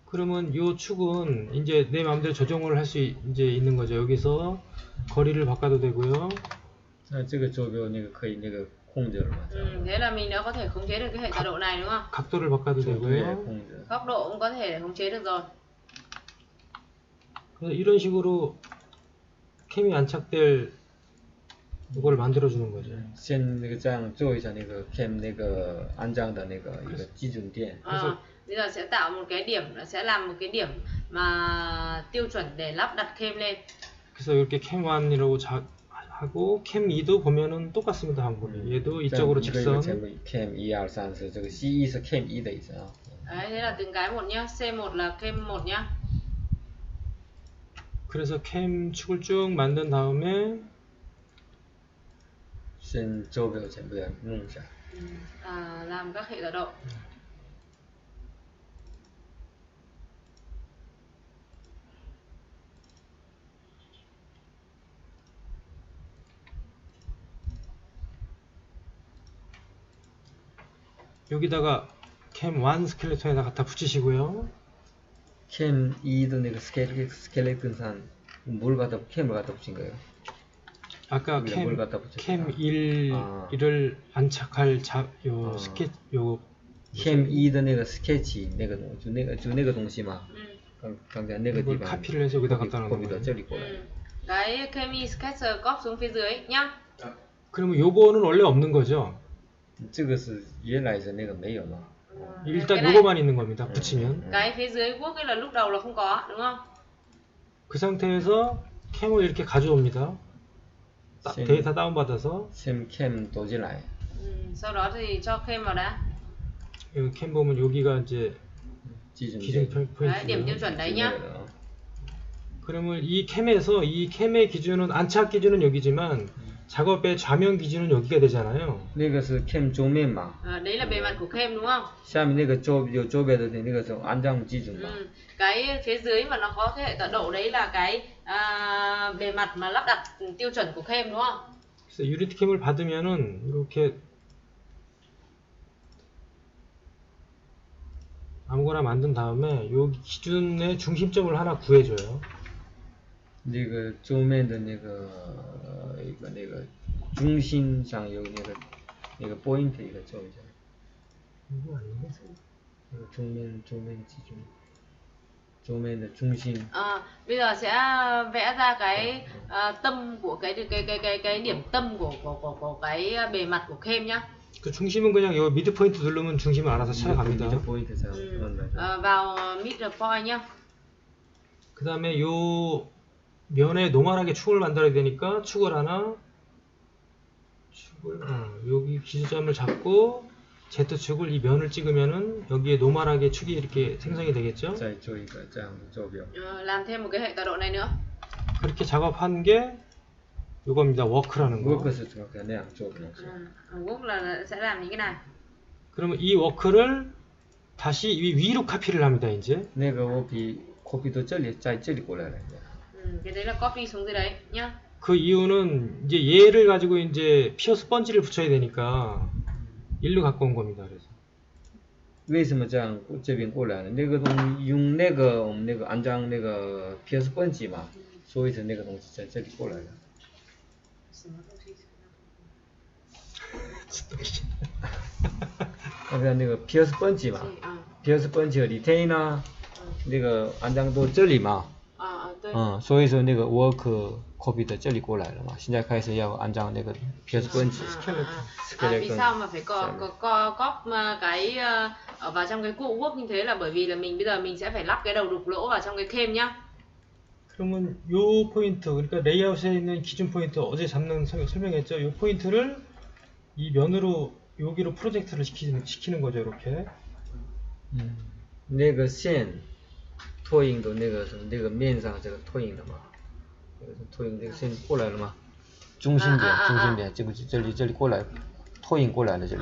그러면 요 축은 이제 내 마음대로 조정을 할 수 이제 있는 거죠. 여기서 거리를 바꿔도 되고요. 这个坐标那个可以那个控制了嘛？ Thế là mình đã có thể khống chế được cái hệ tọa độ này đúng không? 각도를 바꿔도 되고요. Góc độ cũng có thể khống chế được rồi. 그래서 이런 식으로 캠이 안착될 이걸 만들어주는 거죠. 先那个这样做一下那个 cam 那个安装的那个一个基准点。 Bây giờ sẽ tạo một cái điểm, sẽ làm một cái điểm mà tiêu chuẩn để lắp đặt cam lên. 그래서 이렇게 캠 1이라고 하고 캠 2도 보면은 똑같습니다. 방법이. 얘도 이쪽으로 직선. cam 1, 2, 3是这个 C1 是 cam 1的意思啊。 Đấy, thế là từng cái một nhá. C1 là cam 1 nhá. 그래서 캠 축을 쭉 만든 다음에 先坐标全部要弄一下。 Làm các hệ tọa độ. 여기다가 캠 1 스켈레톤에다 갖다 붙이시고요. cam 2的那个 skeleton 上뭘 갖다 캠을 갖다 붙인 거예요? 아까 캠 1을 안착할 요 스케치 요 cam 1的那个 sketch 那个东就那个东西嘛。刚才那个地方 카피를 해서 여기다 갖다 놓는 copy到这里过来。 Cái Kemi Sketcher copy xuống phía dưới nhá. 그러면 요거는 원래 없는 거죠? 这个是原来是那个没有嘛？ 일단 요거만 있는 겁니다. 붙이면. Cái phía dưới quốc ấy là lúc đầu là không có, đúng không? 그 상태에서 캠을 이렇게 가져옵니다. 데이터 다운받아서. cam 导进来。 Sau đó thì cho Cam vào đã. 여기 캠 보면 여기가 이제 기준 포인트. điểm tiêu chuẩn đấy nhá. 그러면 이 캠에서 이 캠의 기준은 안착 기준은 여기지만 작업의 좌면 기준은 여기가 되잖아요. 那个是 cam 桌面嘛 đấy là bề mặt của cam đúng không? 下面那个有周边的那个是安装基准嘛 Cái phía dưới mà nó có cái hệ tọa độ đấy là cái bề mặt mà lắp đặt tiêu chuẩn của cam đúng không? 그래서 유니티 캠을 받으면은 이렇게 아무거나 만든 다음에 요 기준의 중심점을 하나 구해줘요. 那个桌面的那个那个中心上有那个 point 一个做一下 이거 아닌데? 那个桌面基准桌面的中心 Bây giờ sẽ vẽ ra cái tâm của cái điểm tâm của cái bề mặt của cam nhá. 그 중심은 그냥 요 미드 포인트 누르면 중심을 알아서 찾아갑니다. 미드 포인트 vào mid point nhá. 그 다음에 요 면에 노멀하게 축을 만들어야 되니까 축을 하나 여기 기준점을 잡고 Z축을 이 면을 찍으면은 여기에 노멀하게 축이 이렇게 생성이 되겠죠? làm thêm một cái hệ tọa độ này nữa. 그렇게 작업한 게 요겁니다. 워크라는 거. Work là sẽ làm những cái này. 그러면 이 워크를 다시 위로 카피를 합니다. 이제. 那个我比 copy 到这里在这里过来了 cái đấy là copy xuống dưới đấy nhá. 그 이유는 이제 얘를 가지고 이제 피어 스펀지를 붙여야 되니까 일로 갖고 온 겁니다. 그래서. 为什么这样这边过来了？那个用那个我们那个安装那个 PS 本机嘛，所以是那个东西在这里过来了。那个 PS 本机嘛 ，PS 本机和 retainer 那个安装到这里嘛，所以说那个 work copy 到这里过来了嘛，现在开始要安装那个 PS 本机。Vì sao mà phải copy cái vào trong cái cụ work như thế là bởi vì là bây giờ mình sẽ phải lắp cái đầu đục lỗ vào trong cái cam nhá. 그러면 요 포인트, 그러니까 레이아웃에 있는 기준 포인트 어제 설명했죠. 요 포인트를 이 면으로 여기로 프로젝트를 시키는 거죠, 이렇게. 那个线拓印的那个面上这个拓印的嘛，拓印这个线过来了嘛，中心点，这里过来，拓印过来了这里。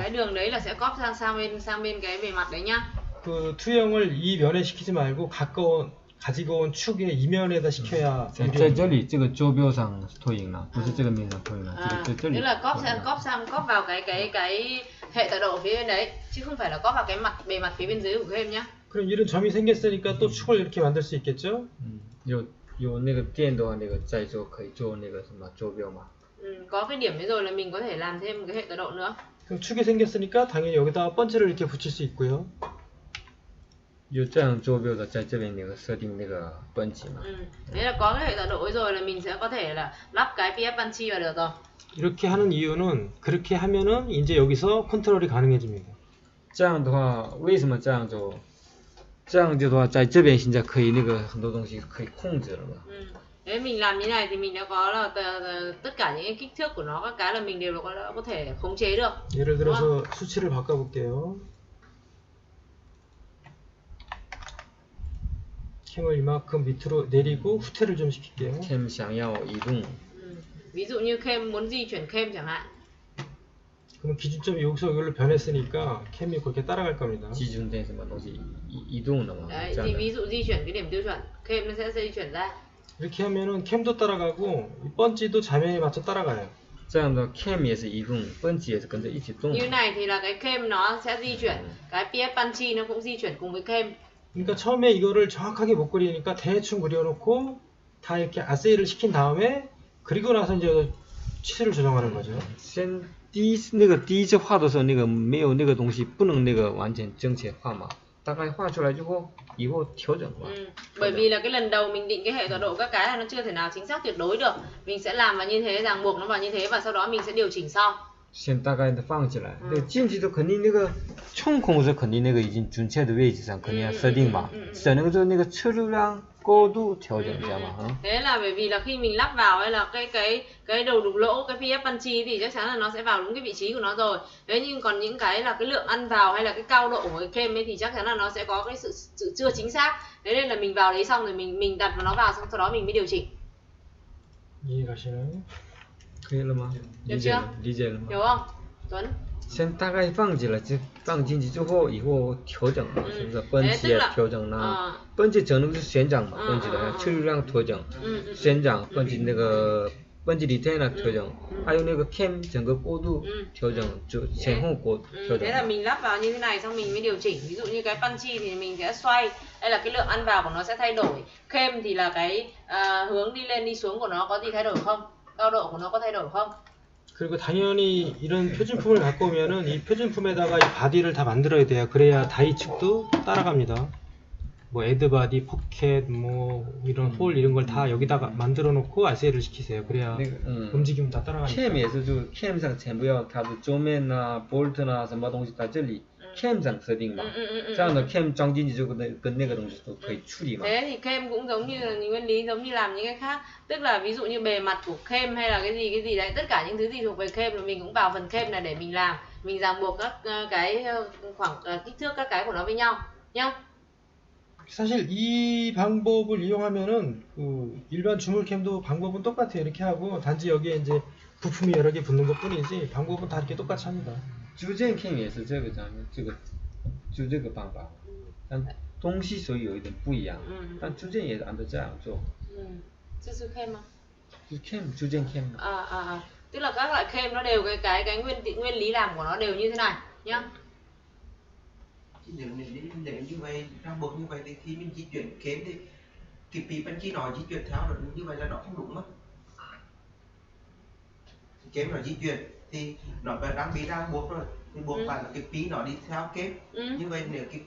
cái đường đấy là sẽ copy sang bên cái bề mặt đấy nhá. 그 투영을 이 면에 시키지 말고 가지고 온 축의 이면에다 시켜야. 在这里这个坐标上拓印了，不是这个面上拓印了，这里。 tức là copy vào cái hệ tọa độ phía bên đấy, chứ không phải là copy vào cái bề mặt phía bên dưới của cam nhá. 그럼 이런 점이 생겼으니까 또 축을 이렇게 만들 수 있겠죠? 有那个电的话，那个再做可以做那个什么坐标嘛。 có cái điểm đấy rồi là mình có thể làm thêm một cái hệ tọa độ nữa. 그럼 축이 생겼으니까 당연히 여기다가 번지를 이렇게 붙일 수 있고요. 有这样坐标的，在这边那个设定那个本机嘛。 Đấy là có cái hệ tọa độ rồi là mình sẽ có thể là lắp cái PF Punchy vào được rồi. 이렇게 하는 이유는 그렇게 하면은 이제 여기서 컨트롤이 가능해집니다. 这样的话，为什么这样做？这样的话，在这边现在可以那个很多东西可以控制了嘛。 Nếu mình làm như này thì mình đã có là tất cả những cái kích thước của nó các cái là mình đều có thể khống chế được. 예를 들어서 수치를 바꿔볼게요. 캠을 이만큼 밑으로 내리고 후퇴를 좀 시킬게요. 캠 想要移动。 ví dụ như cam muốn di chuyển cam chẳng hạn. 그럼 기준점이 여기서 여기로 변했으니까 캠이 그렇게 따라갈 겁니다. 기준된 什么东西移动的嘛。 Đấy, thì ví dụ di chuyển cái điểm tiêu chuẩn, cam nó sẽ di chuyển ra. 이렇게 하면은 캠도 따라가고 이 번지도 좌면에 맞춰 따라가요. 这样的 cam 也是移动，本机也是跟着一起动。 Như này thì là cái cam nó sẽ di chuyển, cái PF Punchy nó cũng di chuyển cùng với cam. 그러니까 처음에 이거를 정확하게 못 그리니까 대충 그려놓고 다 이렇게 아세이를 시킨 다음에 그리고 나서 이제 치수를 조정하는 거죠. 先第一次画的时候，那个没有那个东西，不能那个完全正确画嘛。大概画出来之后，以后调整嘛。Bởi vì là cái lần đầu mình định cái hệ tọa độ các cái là nó chưa thể nào chính xác tuyệt đối được. Mình sẽ làm vào như thế, ràng buộc nó vào như thế và sau đó mình sẽ điều chỉnh sau. 先大概的放起来，那进去都肯定那个冲孔是肯定那个已经准确的位置上肯定要设定嘛，省那个就那个车流量高度调整一下嘛。 Thế là bởi vì là khi mình lắp vào hay là cái đầu đục lỗ, cái PF punch thì chắc chắn là nó sẽ vào đúng cái vị trí của nó rồi. Thế nhưng còn những cái là cái lượng ăn vào hay là cái cao độ của cái kem ấy thì chắc chắn là nó sẽ có cái sự chưa chính xác. Thế nên là mình vào đấy xong rồi mình đặt nó vào, xong sau đó mình mới điều chỉnh. 이해가시나요? 可以了吗？理解了，理解了吗？ hiểu không, Tuấn? 先大概放起来，就放进去之后，以后调整嘛，是不是？绷起也调整啦，绷起整个是旋转嘛，绷起的车流量调整，旋转绷起那个绷起里天的调整，还有那个 cam 整个高度调整，就前后高调整。 Thế là mình lắp vào như thế này xong mình mới điều chỉnh. Ví dụ như cái punchy thì mình sẽ xoay, hay là cái lượng ăn vào của nó sẽ thay đổi. Cam thì là cái hướng đi lên đi xuống của nó có gì thay đổi không? cao độ của nó có thay đổi không? 그리고 당연히 이런 표준품을 갖고 오면은 이 표준품에다가 이 바디를 다 만들어야 돼요. 그래야 다이 측도 따라갑니다. 뭐 애드바디, 포켓, 뭐 이런 홀 이런 걸 다 여기다가 만들어 놓고 RCA를 시키세요. 그래야 움직이면 다 따라가니까. cam 也是就 cam 上全部要它的桌面啊、bolt 啊什么东西在这里 cam 上设定嘛，这样的 cam 装进去就跟那个东西都可以处理嘛。 Thế thì cam cũng giống như là nguyên lý giống như làm những cái khác, tức là ví dụ như bề mặt của cam hay là cái gì đấy, tất cả những thứ gì thuộc về cam là mình cũng vào phần cam này để mình làm, mình ràng buộc các cái khoảng kích thước các cái của nó với nhau nhá. 사실 이 방법을 이용하면은 그 일반 주물캠도 방법은 똑같아요. 이렇게 하고 단지 여기에 이제 부품이 여러 개 붙는 것 뿐이지 방법은 다 이렇게 똑같이 합니다. 逐渐 cam 也是这个就这个办法，但东西所以有一点不一样，但逐渐也按照这样做。这是cam吗？ cam 逐渐 cam。 tức là các loại cam nó đều cái nguyên lý làm của nó đều như thế này nhá. Nếu như vậy ràng buộc như vậy thì khi mình di chuyển kém thì cái phí bên kia nó di chuyển theo được như vậy là nó không đúng mất. Kém nó di chuyển thì nó đang bị ràng buộc rồi thì buộc phải là cái phí nó đi theo kém. Như vậy nếu cái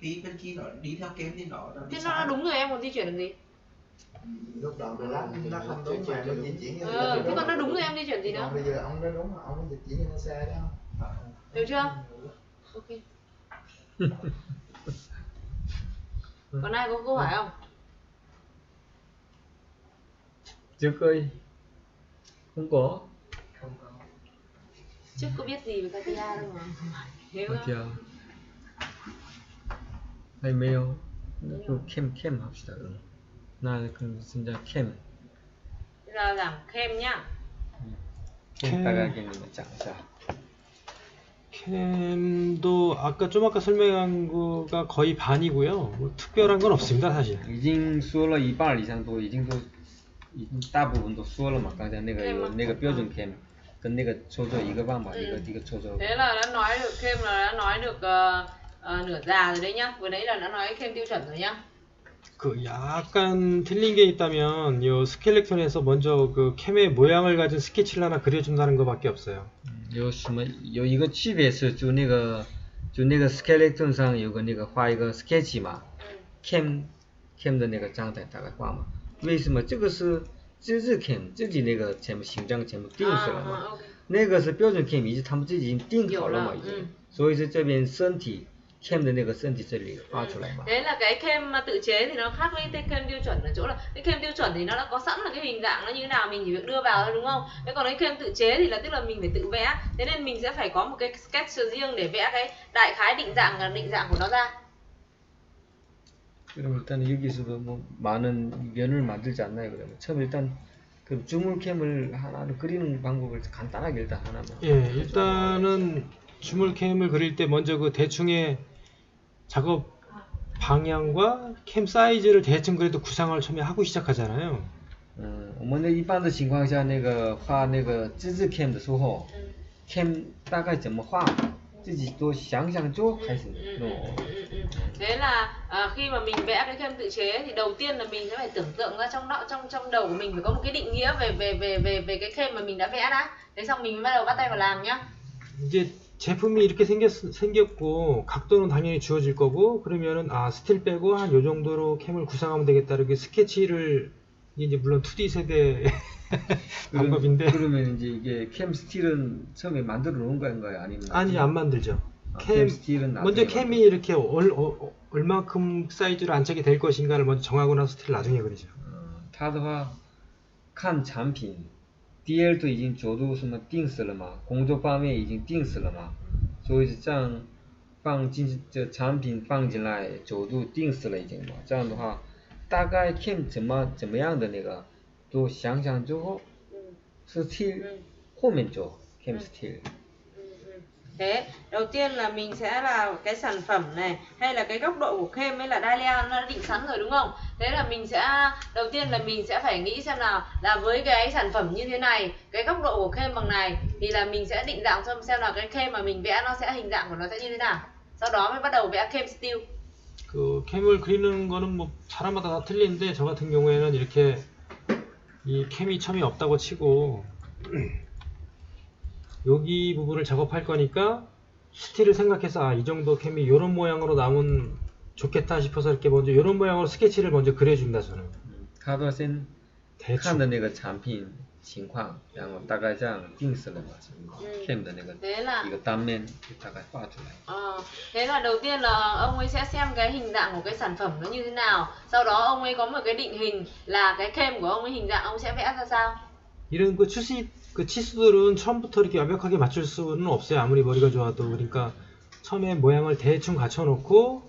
phí bên kia nó đi theo kém thì nó thế nó đúng rồi, em còn di chuyển làm gì? Lúc đầu nó không đúng mà nó di chuyển như thế còn nó đúng rồi em di chuyển gì nữa? Bây giờ ông nói đúng mà ông di chuyển như nó xe đó. Được chưa? Ok. Còn ai có câu hỏi không? Trước ơi, không có. Trước có biết gì về Katia đâu mà. Katia. 아니면 그 캠 합시다. 나 그럼 진짜 캠. Bây giờ giảng cam nhá. 캠 따가기는 자. 캠도 좀 아까 설명한 거가 거의 반이고요. 뭐 특별한 건 없습니다, 사실. 已经说了一半以上都已经大部分都说了嘛。刚才那个有那个标准 cam 跟那个操作一个办法，一个操作。 Thế là đã nói được cam là đã nói được nửa già rồi đấy nhá. Vừa nãy là đã nói cam tiêu chuẩn rồi nhá. 그 약간 틀린 게 있다면 요 스켈렉톤에서 먼저 그 캠의 모양을 가진 스케치를 하나 그려준다는 것밖에 없어요. 有一个区别是就那个 skeleton 上有个那个画一个 sketch 嘛， cam 的那个状态大概画嘛。为什么这个是自制 cam 自己那个全部形状全部定出来嘛？那个是标准 cam 已经他们自己已经定好了嘛，已经，所以是这边身体 cam 的那个身体这里画出来嘛。 Thế là cái cam mà tự chế thì nó khác với cái cam tiêu chuẩn ở chỗ là cái cam tiêu chuẩn thì nó đã có sẵn là cái hình dạng nó như thế nào, mình chỉ việc đưa vào thôi đúng không? Thế còn cái cam tự chế thì là tức là mình phải tự vẽ, thế nên mình sẽ phải có một cái sketch riêng để vẽ cái đại khái định dạng của nó ra. 그럼 일단 여기서도 뭐 많은 면을 만들지 않나요? 그러면 처음 일단 그 주물 캠을 하나를 그리는 방법을 간단하게 일단 하나만. 예, 일단은 주물 캠을 그릴 때 먼저 그 대충의 작업 방향과 캠 사이즈를 대충 그래도 구상을 처음에 하고 시작하잖아요. 我们的一般的情况下，那个画那个自制 cam 的时候 ，cam 大概怎么画，自己多想想就开始弄。 Thế là khi mà mình vẽ cái cam tự chế thì đầu tiên là mình sẽ phải tưởng tượng ra trong đầu của mình phải có một cái định nghĩa về cái cam mà mình đã vẽ đã. Thế xong mình mới bắt tay vào làm nhá. 이제 제품이 이렇게 생겼고 각도는 당연히 주어질 거고 그러면은 스틸 빼고 한 요 정도로 캠을 구상하면 되겠다 이렇게 스케치를 이게 이제 물론 2D 세대 방법인데. 그러면 이제 이게 캠 스틸은 처음에 만들어 놓은 건가요? 아니면 아니, 안 만들죠. 캠 스틸은 먼저 캠이 이렇게 얼마큼 사이즈로 안착이 될 것인가를 먼저 정하고 나서 스틸을 나중에 그리죠. 他的话看产品第二都已经角度什么定死了嘛，工作方面已经定死了嘛，所以这样放进这产品放进来角度定死了已经嘛，这样的话大概 cam 怎么样的那个都想想之后，style 后面做 cam style。 Thế, đầu tiên là mình sẽ là cái sản phẩm này hay là cái góc độ của Kem hay là Dahlia nó đã định sẵn rồi đúng không? Thế là mình sẽ đầu tiên là mình sẽ phải nghĩ xem nào là với cái sản phẩm như thế này, cái góc độ của Kem bằng này thì là mình sẽ định dạng xem là cái Kem mà mình vẽ nó sẽ hình dạng của nó sẽ như thế nào. Sau đó mới bắt đầu vẽ Kem style. 그 캠을 그리는 거는 뭐 사람마다 다 틀린데 저 같은 경우에는 이렇게 이 캠이 첨이 없다고 치고 여기 부분을 작업할 거니까 스틸을 생각해서 이 정도 캠이 이런 모양으로 나오면 좋겠다 싶어서 이렇게 먼저 이런 모양으로 스케치를 먼저 그려준다 저는. 他说先看的那个产品情况，然后大概这样定死了嘛 ，cam 的那个一个单面就大概画出来。 Thế là đầu tiên là ông ấy sẽ xem cái hình dạng của cái sản phẩm nó như thế nào. Sau đó ông ấy có một cái định hình là cái kem của ông ấy hình dạng ông sẽ vẽ ra sao. 이런 그 치수들은 처음부터 이렇게 완벽하게 맞출 수는 없어요. 아무리 머리가 좋아도. 그러니까 처음에 모양을 대충 갖춰놓고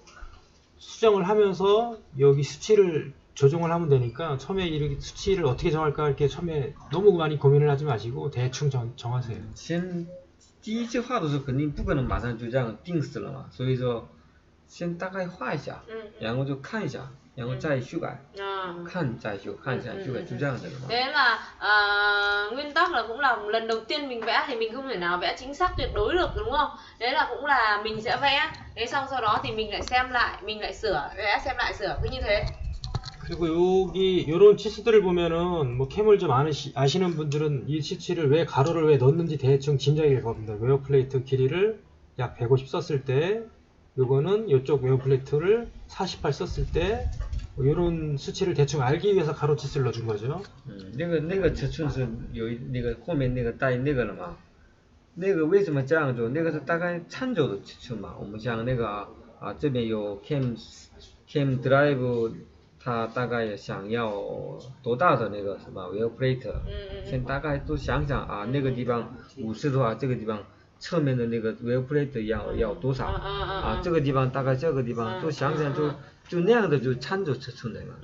수정을 하면서 여기 수치를 조정을 하면 되니까 처음에 이렇게 수치를 어떻게 정할까 이렇게 처음에 너무 많이 고민을 하지 마시고 대충 정하세요. 先第一次画的时候肯定不可能马上就这样定死了嘛，所以说先大概画一下，然后就看一下，然后再修改，看再修，看再修改，就这样的嘛。 Thế là nguyên tắc là cũng là lần đầu tiên mình vẽ thì mình không thể nào vẽ chính xác tuyệt đối được đúng không? Đấy là cũng là mình sẽ vẽ, thế xong sau đó thì mình lại xem lại, mình lại sửa, vẽ xem lại sửa cứ như thế. 그리고 여기 요런 치수들을 보면은 뭐 캠을 좀 아시는 분들은 이 치수를 왜 가로를 왜 넣는지 대충 짐작이 될 겁니다. 웨어 플레이트 길이를 약 150 썼을 때 요거는 요쪽 웨어 플레이트를 48 썼을 때 요런 수치를 대충 알기 위해서 가로 치수를 넣어준 거죠. 那个尺寸是有那个后面那个带那个了嘛？那个为什么这样做？那个是大概参照的尺寸嘛。我们像那个这边有 cam drive。 他大概想要多大的那个什么 wheel plate， 先大概都想想啊，那个地方50的话，这个地方侧面的那个 wheel plate 要多少啊？这个地方大概这个地方都想想就那样的就参照尺寸的嘛。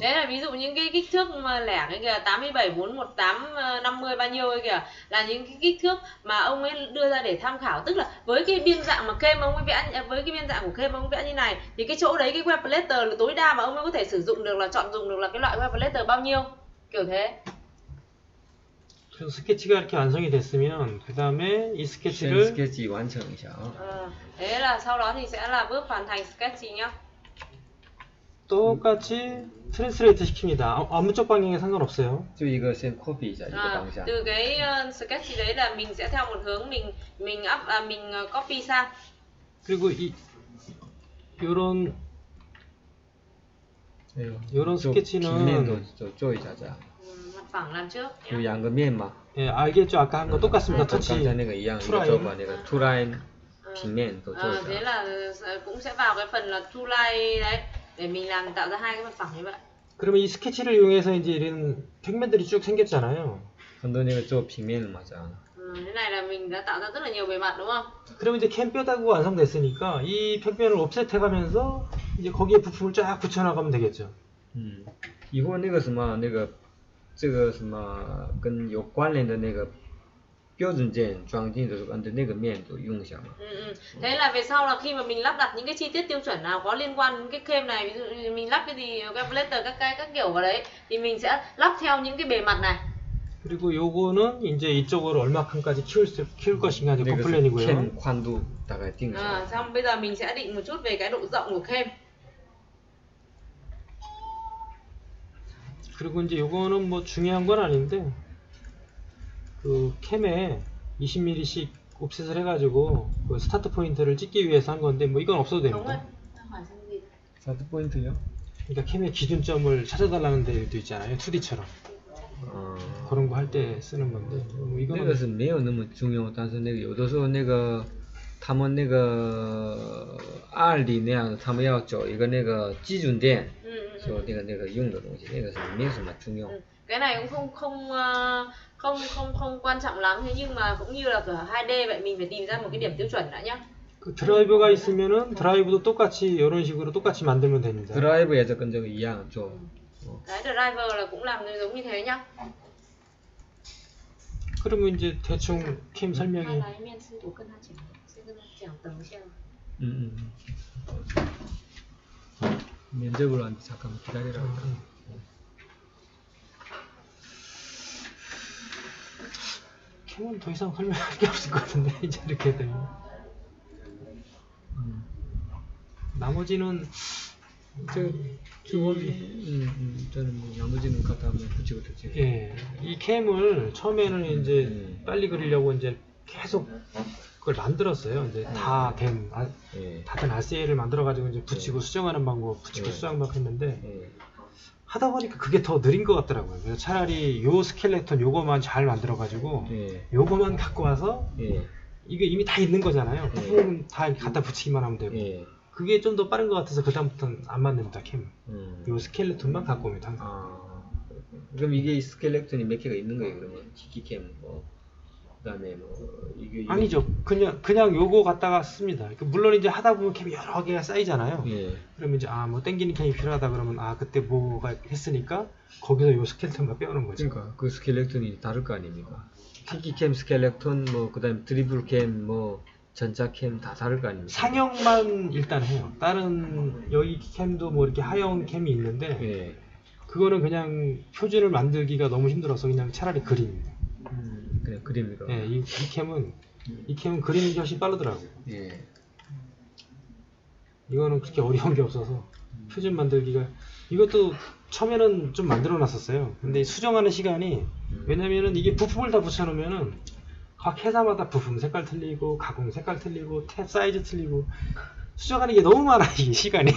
Đấy là ví dụ những cái kích thước mà lẻ cái kìa 87, 418, 50 bao nhiêu cái kìa là những cái kích thước mà ông ấy đưa ra để tham khảo, tức là với cái biên dạng mà kem ông ấy vẽ với cái biên dạng của kem ông ấy vẽ như này thì cái chỗ đấy cái web platter là tối đa mà ông ấy có thể sử dụng được là chọn dùng được là cái loại web platter bao nhiêu kiểu thế. 그래서 스케치가 이렇게 완성이 됐으면 그 다음에 이 스케치를 스케치 완성이죠. Thế là sau đó thì sẽ là bước hoàn thành sketch nhá. 똑같이 트랜스레이트 시킵니다. 아무 쪽 방향에 상관없어요. 저 이거先 copy 一下 이거 방향. từ cái sketch đấy là mình sẽ theo một hướng mình copy sang. 그리고 요런 스케치는 빈면도做一下这样. mặt phẳng làm trước. 有两个面嘛. 예, 알겠죠? 아까 한 거 똑같습니다. 터치. 刚才那个一样， 투라인. 做把那个 two line 平面都做一 Thế 下. là cũng sẽ vào cái phần là two line đấy để mình làm tạo ra hai cái mặt phẳng như vậy. 그러면 이 스케치를 이용해서 이제 이런 평면들이 쭉 생겼잖아요. 很多那个做平面的嘛，这样. Thế này là mình đã tạo ra rất là nhiều bề mặt đúng không? 그러면 이제 캠 뼈다구가 완성됐으니까 이 평면을 옵셋해가면서 이제 거기에 부품을 쫙 붙여나가면 되겠죠. 以后那个什么那个这个什么跟有关联的那个标准件装进的时候，按照那个面都用一下嘛。 Thế là về sau là khi mà mình lắp đặt những cái chi tiết tiêu chuẩn nào có liên quan đến cái kem này, ví dụ như mình lắp cái gì, cái platter các kiểu vào đấy thì mình sẽ lắp theo những cái bề mặt này. 그리고 요거는 이제 이쪽으로 얼마큼까지 키울 것인가 이제 그 플랜이고요. 캠宽度 大概定一下. Xong bây giờ mình sẽ định một chút về cái độ rộng của kem. 그리고 이제 요거는 뭐 중요한 건 아닌데 그 캠에 20mm씩 옵셋을 해가지고 그 스타트 포인트를 찍기 위해서 한 건데 뭐 이건 없어도 됩니다. 스타트 포인트요? 그러니까 캠의 기준점을 찾아달라는 데도 있잖아요. 2D처럼. 그런 거 할 때 쓰는 건데. 뭐 이거는 那个是没有那么重要，但是那个有的时候那个他们那个案例那样，他们要找一个那个基准点，说那个用的东西，那个是没有什么重要。Cái này cũng không quan trọng lắm, thế nhưng mà cũng như là cửa 2D vậy, mình phải tìm ra một cái điểm tiêu chuẩn đã nhá. 그 드라이버가 있으면은 드라이브도 똑같이 이런 식으로 똑같이 만들면 됩니다. 드라이브에서 건 저거 이양 좀. Cái driver là cũng làm giống như thế nhá. 그러면 이제 대충 캠 설명이. 면접으로 한테 잠깐만 기다리라고. 캠은 더 이상 설명할 게 없을 것 같은데 이제 이렇게 되면. 나머지는 저는 뭐 나머지는 갖다 한번 붙이고 됐지. 예, 이 캠을 처음에는 이제 빨리 그리려고 이제 계속 그걸 만들었어요. 이제 다 된 RCA를 만들어가지고 이제 붙이고 수정하는 방법, 붙이고 수정 막 했는데 하다 보니까 그게 더 느린 것 같더라고요. 그래서 차라리 요 스켈레톤 요거만 잘 만들어가지고 요거만 갖고 와서 이게 이미 다 있는 거잖아요. 부품 다 갖다 붙이기만 하면 되고. 그게 좀 더 빠른 것 같아서 그다음부터는 안 만듭니다, 캠. 요 스켈레톤만 갖고 옵니다, 항상. 그럼 이게 스켈레톤이 몇 개가 있는 거예요, 그러면? 기기캠, 뭐, 그 다음에 뭐, 이게. 아니죠. 그냥 요거 갖다가 씁니다. 물론 이제 하다 보면 캠이 여러 개가 쌓이잖아요. 그러면 이제, 뭐, 땡기는 캠이 필요하다 그러면, 그때 뭐가 했으니까, 거기서 요 스켈레톤만 빼오는 거죠. 그러니까, 그 스켈레톤이 다를 거 아닙니까? 기기캠, 스켈레톤, 뭐, 그 다음에 드리블캠, 뭐, 전자캠 다 다를 거 아닙니까? 상형만 일단 해요. 다른 여기 캠도 뭐 이렇게 하형 캠이 있는데 그거는 그냥 표준을 만들기가 너무 힘들어서 그냥 차라리 그림입니다. 그냥 그림이로. 이 캠은 그리는 게 훨씬 빠르더라고요. 이거는 그렇게 어려운 게 없어서 표준 만들기가 이것도 처음에는 좀 만들어 놨었어요. 근데 수정하는 시간이 왜냐면은 이게 부품을 다 붙여놓으면은 각 회사마다 부품 색깔 틀리고 가공 색깔 틀리고 탭 사이즈 틀리고 수정하는 게 너무 많아 이게 시간이.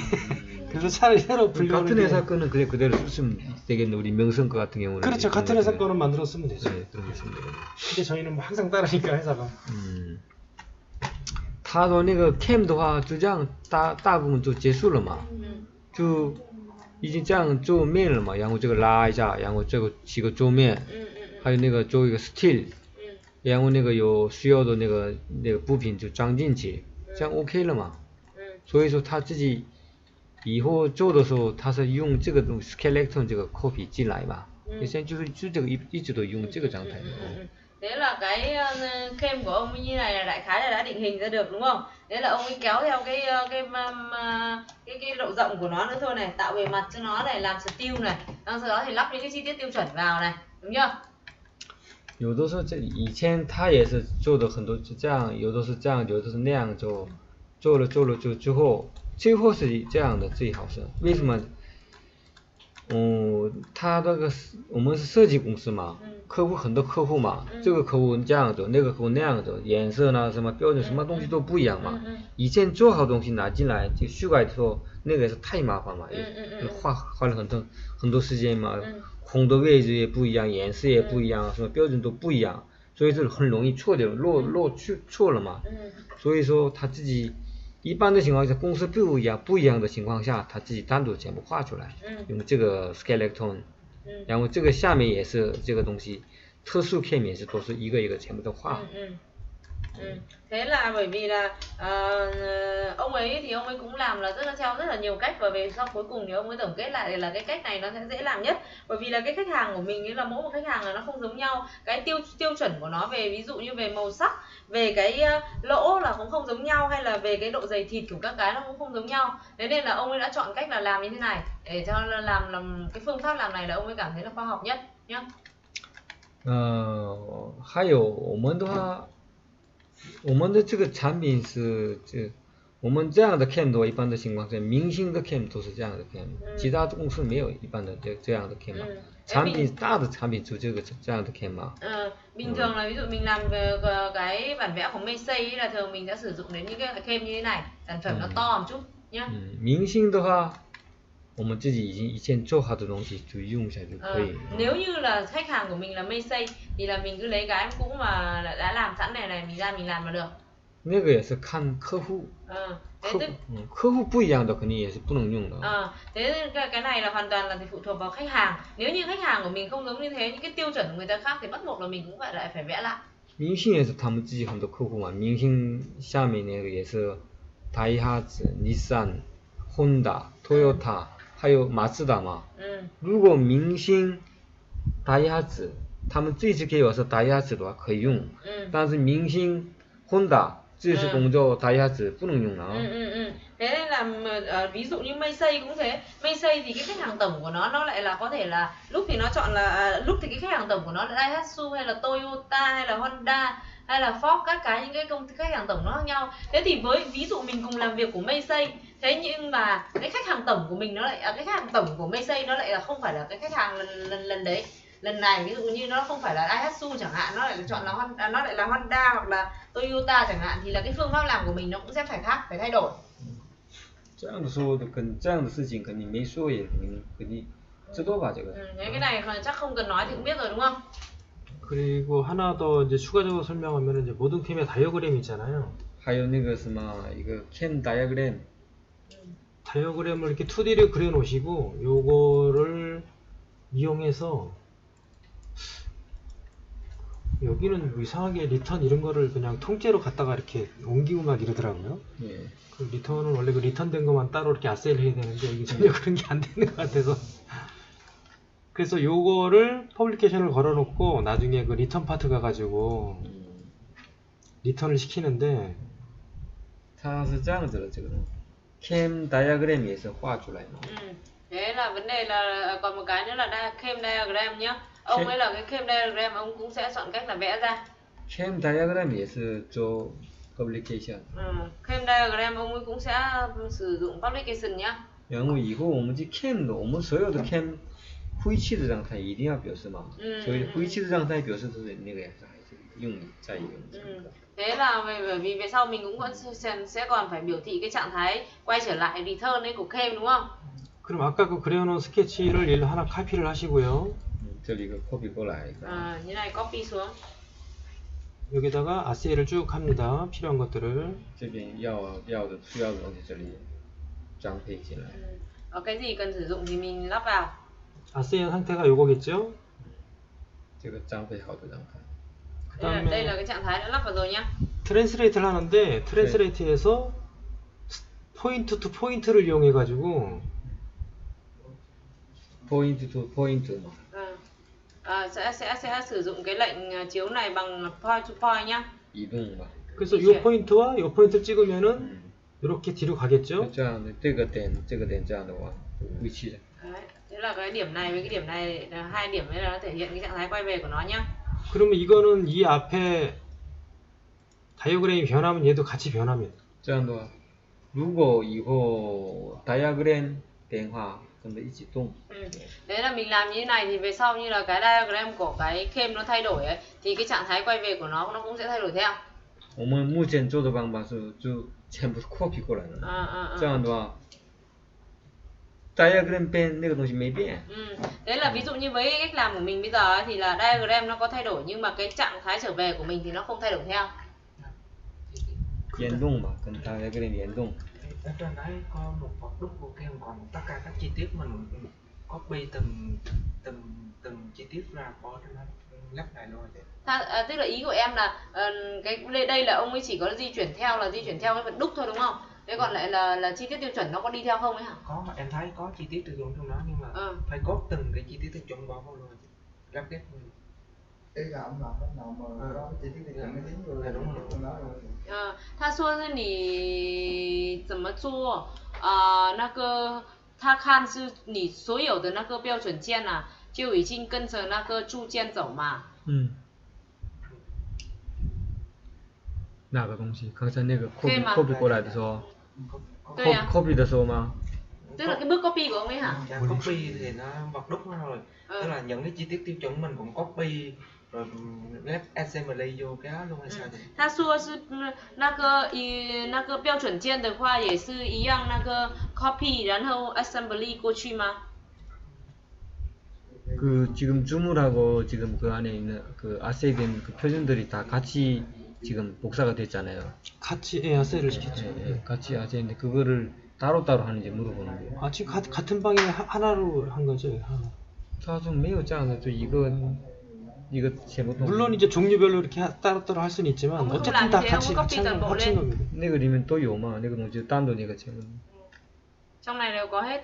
그래서 차라리 새로 분류하는 같은 회사 거는 그냥 그대로 쓰면 되겠네. 우리 명성 거 같은 경우는. 그렇죠. 같은 회사 거는 만들어 쓰면 되죠. 그런 게 있습니다. 근데 저희는 뭐 항상 따르니까 회사가. 他说那个 cam 的话就这样大部分就结束了嘛，就已经这样做面了嘛，然后这个拉一下，然后这个起个桌面，还有那个做一个 steel。然后那个有需要的那个部品就装进去，这样 OK 了嘛？所以说他自己以后做的时候，他是用这个东西 skeleton 这个 copy 进来嘛？现在就这个一直都用这个状态。Thế là cái kem của ông như này là đại khái là đã định hình ra được đúng không? Thế là ông ấy kéo theo cái độ rộng của nó nữa thôi này, tạo bề mặt cho nó này, làm steel này, sau đó thì lắp những cái chi tiết tiêu chuẩn vào này, đúng chưa? 有的时候以前他也是做的很多就这样，有的是这样，有的是那样做了就最后是这样的最好是为什么？他那个我们是设计公司嘛，很多客户嘛，这个客户这样走，那个客户那样走，颜色呢什么标准什么东西都不一样嘛。以前做好东西拿进来就修改的时候，那个是太麻烦嘛，花了很多时间嘛。空的位置也不一样，颜色也不一样，什么标准都不一样，所以是很容易错掉，错了嘛。所以说他自己一般的情况下，公司不一样的情况下，他自己单独全部画出来，用这个 skeleton，然后这个下面也是这个东西，特殊片也是都是一个一个全部都画。Thế là bởi vì là ông ấy thì ông ấy cũng làm là theo rất là nhiều cách, và về sau cuối cùng thì ông ấy tổng kết lại là cái cách này nó sẽ dễ làm nhất, bởi vì là cái khách hàng của mình ấy là mỗi một khách hàng là nó không giống nhau, cái tiêu chuẩn của nó về ví dụ như về màu sắc, về cái lỗ là cũng không giống nhau, hay là về cái độ dày thịt của các cái nó cũng không giống nhau. Thế nên là ông ấy đã chọn cách là làm như thế này để cho làm cái phương pháp làm này là ông ấy cảm thấy là khoa học nhất nhá. 还有我们的这个产品是我们这样的 cam 的话，一般的情况下，明星的 cam 都是这样的 cam，其他公司没有一般的这样的 cam 嘛。大的产品就这样的 cam 嘛。bình thường là ví dụ mình làm cái bản vẽ của Macy là thường mình sẽ sử dụng đến những cái cam như thế này, sản phẩm nó to một chút nhá. 明星的话我们自己以前做好的东西就用一下就可以。 Nếu như là khách hàng của mình là mây xây thì là mình cứ lấy cái cũ mà đã làm sẵn này mình ra mình làm là được. 那个也是看客户，客户不一样的肯定也是不能用的。 Thế cái này là hoàn toàn là phụ thuộc vào khách hàng. Nếu như khách hàng của mình không giống như thế, những cái tiêu chuẩn của người ta khác thì bắt buộc là mình cũng phải vẽ lại. 明星也是他们自己很多客户嘛，明星下面那个也是达伊哈兹、日产、Honda、Toyota， 还有马自达嘛。如果明星达伊哈兹他们这次给我是达伊哈兹的话可以用，但是明星 Honda 这次工作达伊哈兹不能用了。 Thế nên là ví dụ như mây xây cũng thế, mây xây thì cái khách hàng tổng của nó lại là có thể là lúc thì nó chọn là lúc thì cái khách hàng tổng của nó là Daihatsu hay là Toyota hay là Honda hay là Ford, các cái những cái công ty khách hàng tổng nó khác nhau. Thế thì với ví dụ mình cùng làm việc của mây xây, thế nhưng mà cái khách hàng tổng của mình nó lại cái khách hàng tổng của mây xây nó lại là không phải là cái khách hàng lần đấy. Lần này ví dụ như nó không phải là Daihatsu chẳng hạn, nó lại chọn là Honda, nó lại là Honda hoặc là Toyota chẳng hạn, thì là cái phương pháp làm của mình nó cũng sẽ phải khác, phải thay đổi. 这样的说的跟这样的事情肯定没说也肯定知道吧这个。 cái này chắc không cần nói thì cũng biết rồi đúng không? 그리고 하나 더 이제 추가적으로 설명하면 이제 모든 캠의 다이어그램 있잖아요. 还有那个什么一个 CAM diagram， 다이어그램을 이렇게 2D를 그려 놓으시고 요거를 이용해서 여기는 이상하게 리턴 이런 거를 그냥 통째로 갖다가 이렇게 옮기고 막 이러더라고요. 예. 그 리턴은 원래 그 리턴된 것만 따로 이렇게 아세이를 해야 되는데 이게 전혀 그런 게 안 되는 것 같아서 그래서 요거를 퍼블리케이션을 걸어 놓고 나중에 그 리턴 파트 가가지고 리턴을 시키는데 它是这样子的这个 CAM diagram 也是画出来的。 Thế là vấn đề là còn một cái nữa là CAM diagram nhá. Ông ấy là cái CAM diagram ông cũng sẽ chọn cách là vẽ ra. CAM diagram 也是做 publication。 CAM diagram ông ấy cũng sẽ sử dụng publication nhá. 然后以后我们这 CAM 的，我们所有的 CAM 灰漆的状态一定要表示嘛，所以灰漆的状态表示是那个呀，还是用再用这个。 Thế là bởi vì về sau mình cũng sẽ còn phải biểu thị cái trạng thái quay trở lại return ấy của CAM đúng không? 그럼 아까 그 그려놓은 스케치를 일로 하나 카피를 하시고요. 这里一个 copy 过来。 như này copy xuống. 여기다가 아세이를 쭉 합니다. 필요한 것들을. 这边需要的东西这里装配进来。 cái gì cần sử dụng thì mình lắp vào. 아세이 상태가 요거겠죠? 这个装配好的状态。 đây là cái trạng thái đã lắp vào rồi nhá. 트랜스레이트를 하는데 트랜스레이트에서 포인트 투 포인트를 이용해 가지고 point to point mà. sẽ sử dụng cái lệnh chiếu này bằng point to point nhá. 이동 mà. 그래서 이 포인트와 이 포인트를 찍으면은 이렇게 뒤로 가겠죠? 这样的这个点这样的话，灰漆的。 Thế là cái điểm này với cái điểm này là hai điểm đấy là nó thể hiện cái trạng thái quay về của nó nhá. 그러면 이거는 이 앞에 다이어그램이 변하면 얘도 같이 변합니다. 这样的话，如果以后 diagram 变化跟着一起动。 Thế là mình làm như thế này thì về sau như là cái diagram của cái CAM nó thay đổi ấy, thì cái trạng thái quay về của nó cũng sẽ thay đổi theo. 我们目前做的方法是就全部 copy 过来了。这样的话 diagram 变那个东西没变。 Thế là ví dụ như với cách làm của mình bây giờ ấy, thì là diagram nó có thay đổi nhưng mà cái trạng thái trở về của mình thì nó không thay đổi theo. 联动嘛，跟 diagram 联动。 Ở trên đấy có một vật đúc của CAM, còn tất cả các chi tiết mình copy từng chi tiết ra bỏ trên đó lắp lại luôn. Tức là ý của em là đây là ông ấy chỉ có di chuyển theo cái vật đúc thôi đúng không? Thế còn lại là chi tiết tiêu chuẩn nó có đi theo không ấy hả? Có, mà em thấy có chi tiết tiêu chuẩn trong đó nhưng mà phải cốt từng cái chi tiết tiêu chuẩn bỏ vào luôn, lắp ghép luôn. Cái là ông làm cách nào mà có chi tiết tiêu chuẩn cái tiếng rồi là đúng rồi trong đó rồi. 他说是你怎么做那个他看是你所有的那个标准件啊就已经跟着那个铸件走嘛。哪个东西？刚才那个 copy 过来的时候。对呀。copy 的时候吗？ Tức là cái bước copy của ông ấy hả? Copy thì nó vật đúc nó rồi. Tức là những cái chi tiết tiêu chuẩn mình cũng copy rồi lép assembly vô cái luôn hay sao? 他说是那个标准件的话也是一样那个 copy 然后 assembly 过去吗？ 그 지금 줌을하고 지금 그 안에 있는 그 아세이된 그 표준들이 다 같이 지금 복사가 됐잖아요. 같이 아세이를 시켰죠. 예, 같이 아세이인데 그거를 따로따로 하는지 물어보는 거예요. 아 지금 같은 방에 하나로 한 거죠. 하나. 다 좀 매우잖아요. 또 이거 제목도 물론 이제 종류별로 이렇게 따로따로 할 수는 있지만 어쨌든 다 같이 합친 겁니다. 내가 그리면 또 요마 내가 뭐지 딴도 내가 제목. trong này đều có hết.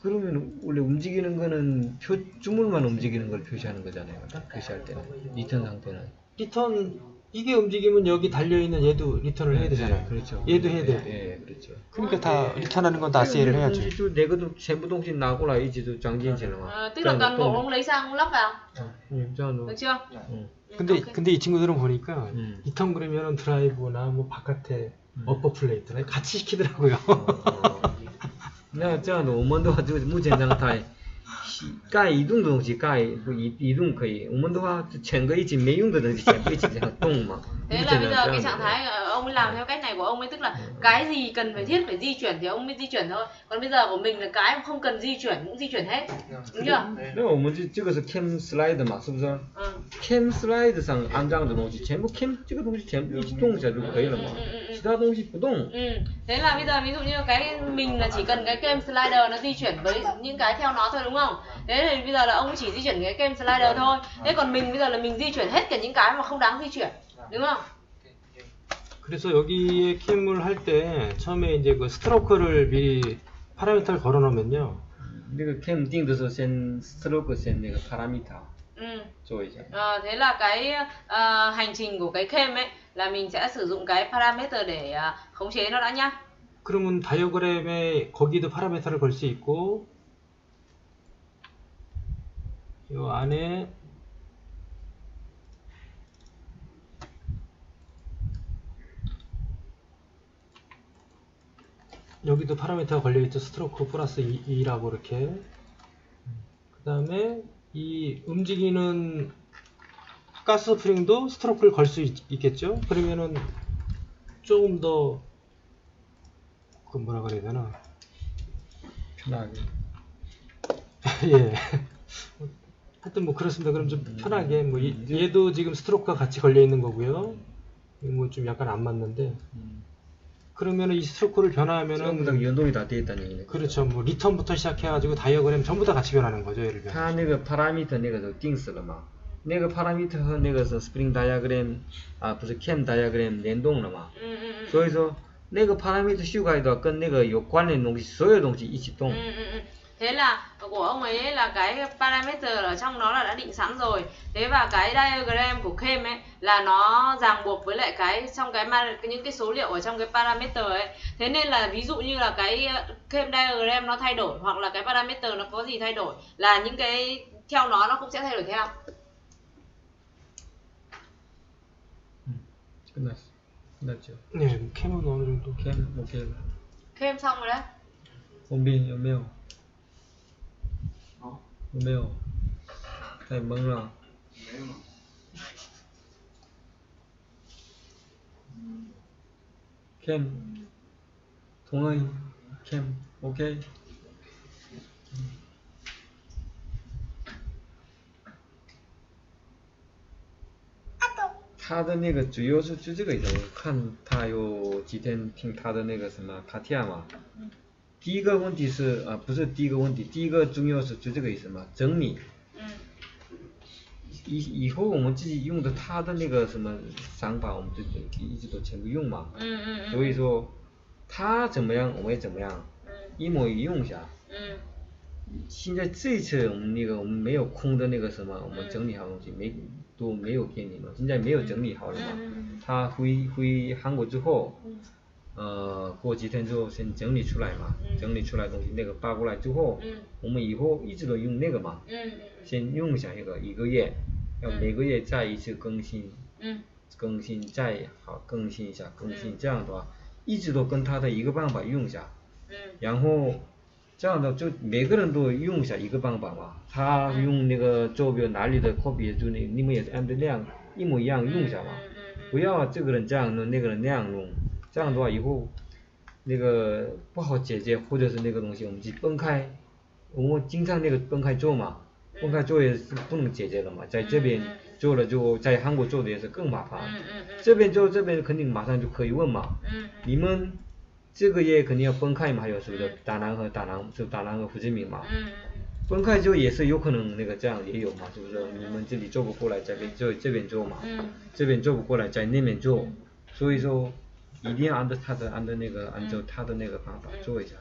그러면 원래 움직이는 거는 주물만 움직이는 걸 표시하는 거잖아요. 표시할 때는 리턴 상태는. 리턴 이게 움직이면 여기 달려 있는 얘도 리턴을 해야 되잖아요. 네, 그렇죠. 얘도 해야 돼. 예, 그렇죠. 그러니까 다 리턴하는 건 다 아세이를 해야죠. 내가도全部东西拿过来一直都长进去了嘛. Tức là toàn bộ ông lấy sang ông lắp vào. được chưa? 근데 이 친구들은 보니까 리턴 그러면은 드라이브나 뭐 바깥에 어퍼 플레이트나 같이 시키더라고요. 那这样的我们的话就目前状态盖移动的东西盖不移动可以，我们的话全个一起没用的东西全部一起这样动嘛。 Thế là bây giờ cái trạng thái ông ấy làm theo cách này của ông ấy tức là cái gì cần phải thiết phải di chuyển thì ông mới di chuyển thôi. Còn bây giờ của mình là cái không cần di chuyển cũng di chuyển hết. Đúng chưa? 那我们这个是 cam slide 嘛，是不是？ cam slide 上安装的东西全部 cam 这个东西全部一起动一下就可以了嘛，其他东西不动。 Thế là bây giờ ví dụ như cái mình là chỉ cần cái cam slider nó di chuyển với những cái theo nó thôi đúng không? Thế thì bây giờ là ông chỉ di chuyển cái cam slider thôi. Thế còn mình bây giờ là mình di chuyển hết cả những cái mà không đáng di chuyển. đúng không? 그래서 여기에 캠을 할 때 처음에 이제 그 스트로크를 미리 파라미터를 걸어 놓으면요. 那个 cam 定的时候先 stroke 先那个 parameter 做一下。 thế là cái hành trình của cái cam ấy là mình sẽ sử dụng cái parameter để khống chế nó đã nhá. 그러면 다이어그램에 거기도 파라미터를 걸 수 있고 이 안에 여기도 파라미터가 걸려있죠. 스트로크 플러스 2라고 이렇게. 그 다음에 이 움직이는 가스 스프링도 스트로크를 걸 수 있겠죠. 그러면은 조금 더 그 뭐라 그래야 되나 편하게. 예. 하여튼 뭐 그렇습니다. 그럼 좀 편하게 뭐 얘도 지금 스트로크가 같이 걸려 있는 거고요. 뭐 좀 약간 안 맞는데. 그러면은 이 스트로크를 변화하면은 전부 다 연동이 다 돼 있다는 얘기네. 그렇죠. 뭐 리턴부터 시작해가지고 다이어그램 전부 다 같이 변하는 거죠. 예를 들면. 它那个 parameter 那个都定死了嘛，那个 parameter 和那个是 spring diagram 啊，不是 cam diagram 联动了嘛，所以说那个 parameter 修改的跟那个有关联的东西，所有东西一起动。 Thế là của ông ấy là cái parameter ở trong nó là đã định sẵn rồi. Thế và cái diagram của cam ấy là nó ràng buộc với lại cái trong những cái số liệu ở trong cái parameter ấy. Thế nên là ví dụ như là cái cam diagram nó thay đổi hoặc là cái parameter nó có gì thay đổi là những cái theo nó cũng sẽ thay đổi theo. 끝났죠. 네, 캠은 어느 정도. cam 오케이. Cam xong rồi đấy. 원빈有没有？有没有？太懵了。没有。cam同意 cam OK。他的那个主要是就这个意思，我看他有几天听他的那个什么卡提亚嘛。第一个问题是不是第一个问题，第一个重要是就这个意思嘛，整理。以后我们自己用的他的那个什么想法，我们就一直都全部用嘛。所以说他怎么样我们也怎么样，一模一样下。现在这一次我们没有空的那个什么，我们整理好东西都没有给你嘛，现在没有整理好了嘛。他回韩国之后，过几天之后先整理出来嘛，整理出来东西那个发过来之后，我们以后一直都用那个嘛，先用一下一个月，要每个月再一次更新，更新再好更新一下，更新这样的话，一直都跟他的一个办法用一下，然后这样的就每个人都用一下一个方法嘛。他用那个周边哪里的 copy 就你们也按照那样一模一样用一下嘛。不要这个人这样弄，那个人那样弄，这样的话以后那个不好解决，或者是那个东西我们去分开，我们经常那个分开做嘛，分开做也是不能解决的嘛，在这边做了就在韩国做的也是更麻烦，这边做这边肯定马上就可以问嘛，你们这个也肯定要分开嘛，还有是不是大南和胡志明嘛，分开就也是有可能那个这样也有嘛，是不是？你们这里做不过来，这边做嘛，这边做不过来在那边做，所以说一定要按照他的那个方法做一下。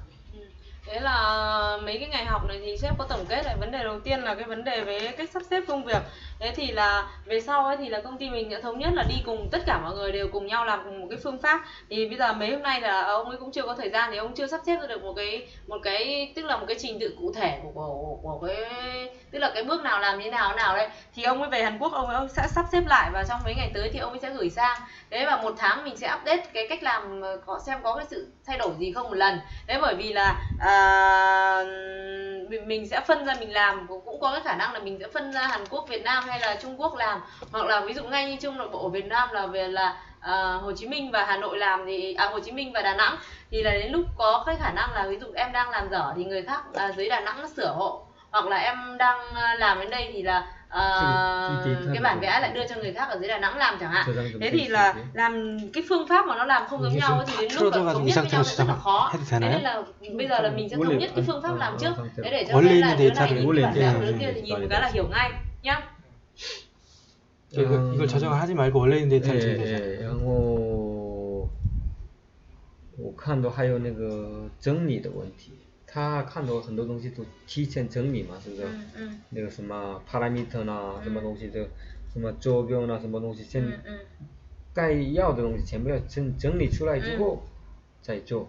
Thế là mấy cái ngày học này thì sếp có tổng kết lại vấn đề đầu tiên là cái vấn đề về cách sắp xếp công việc. Thế thì là về sau ấy thì là công ty mình đã thống nhất là đi cùng tất cả mọi người đều cùng nhau làm cùng một cái phương pháp. Thì bây giờ mấy hôm nay là ông ấy cũng chưa có thời gian thì ông chưa sắp xếp ra được một cái tức là một cái trình tự cụ thể của cái tức là cái bước nào làm như nào đấy. Thì ông ấy về Hàn Quốc ông ấy sẽ sắp xếp lại và trong mấy ngày tới thì ông ấy sẽ gửi sang. Thế và một tháng mình sẽ update cái cách làm xem có cái sự thay đổi gì không một lần. Đấy bởi vì là mình sẽ phân ra mình làm, cũng có cái khả năng là mình sẽ phân ra Hàn Quốc, Việt Nam hay là Trung Quốc làm, hoặc là ví dụ ngay như trong nội bộ Việt Nam là Hồ Chí Minh và Hà Nội làm thì Hồ Chí Minh và Đà Nẵng thì là đến lúc có cái khả năng là ví dụ em đang làm dở thì người khác dưới Đà Nẵng nó sửa hộ, hoặc là em đang làm đến đây thì là cái bản vẽ lại đưa cho người khác ở dưới Đà Nẵng làm chẳng hạn. Thế thì là làm cái phương pháp mà nó làm không giống nhau thì đến lúc là thống nhất với nhau sẽ rất là khó. Thế nên là bây giờ là mình sẽ thống nhất cái phương pháp làm trước để cho cái là đứa này nhìn bản vẽ của đứa kia thì nhìn một cái là hiểu ngay nhá. 이걸 저장을 하지 말고 원래 있는 데이터를 주면 되잖아요. 然后我看到还有那个整理的问题，他看到很多东西都提前整理嘛，是不是？那个什么 parameter 啊，什么东西的，什么坐标啊，什么东西先该要的东西全部要整理出来之后再做。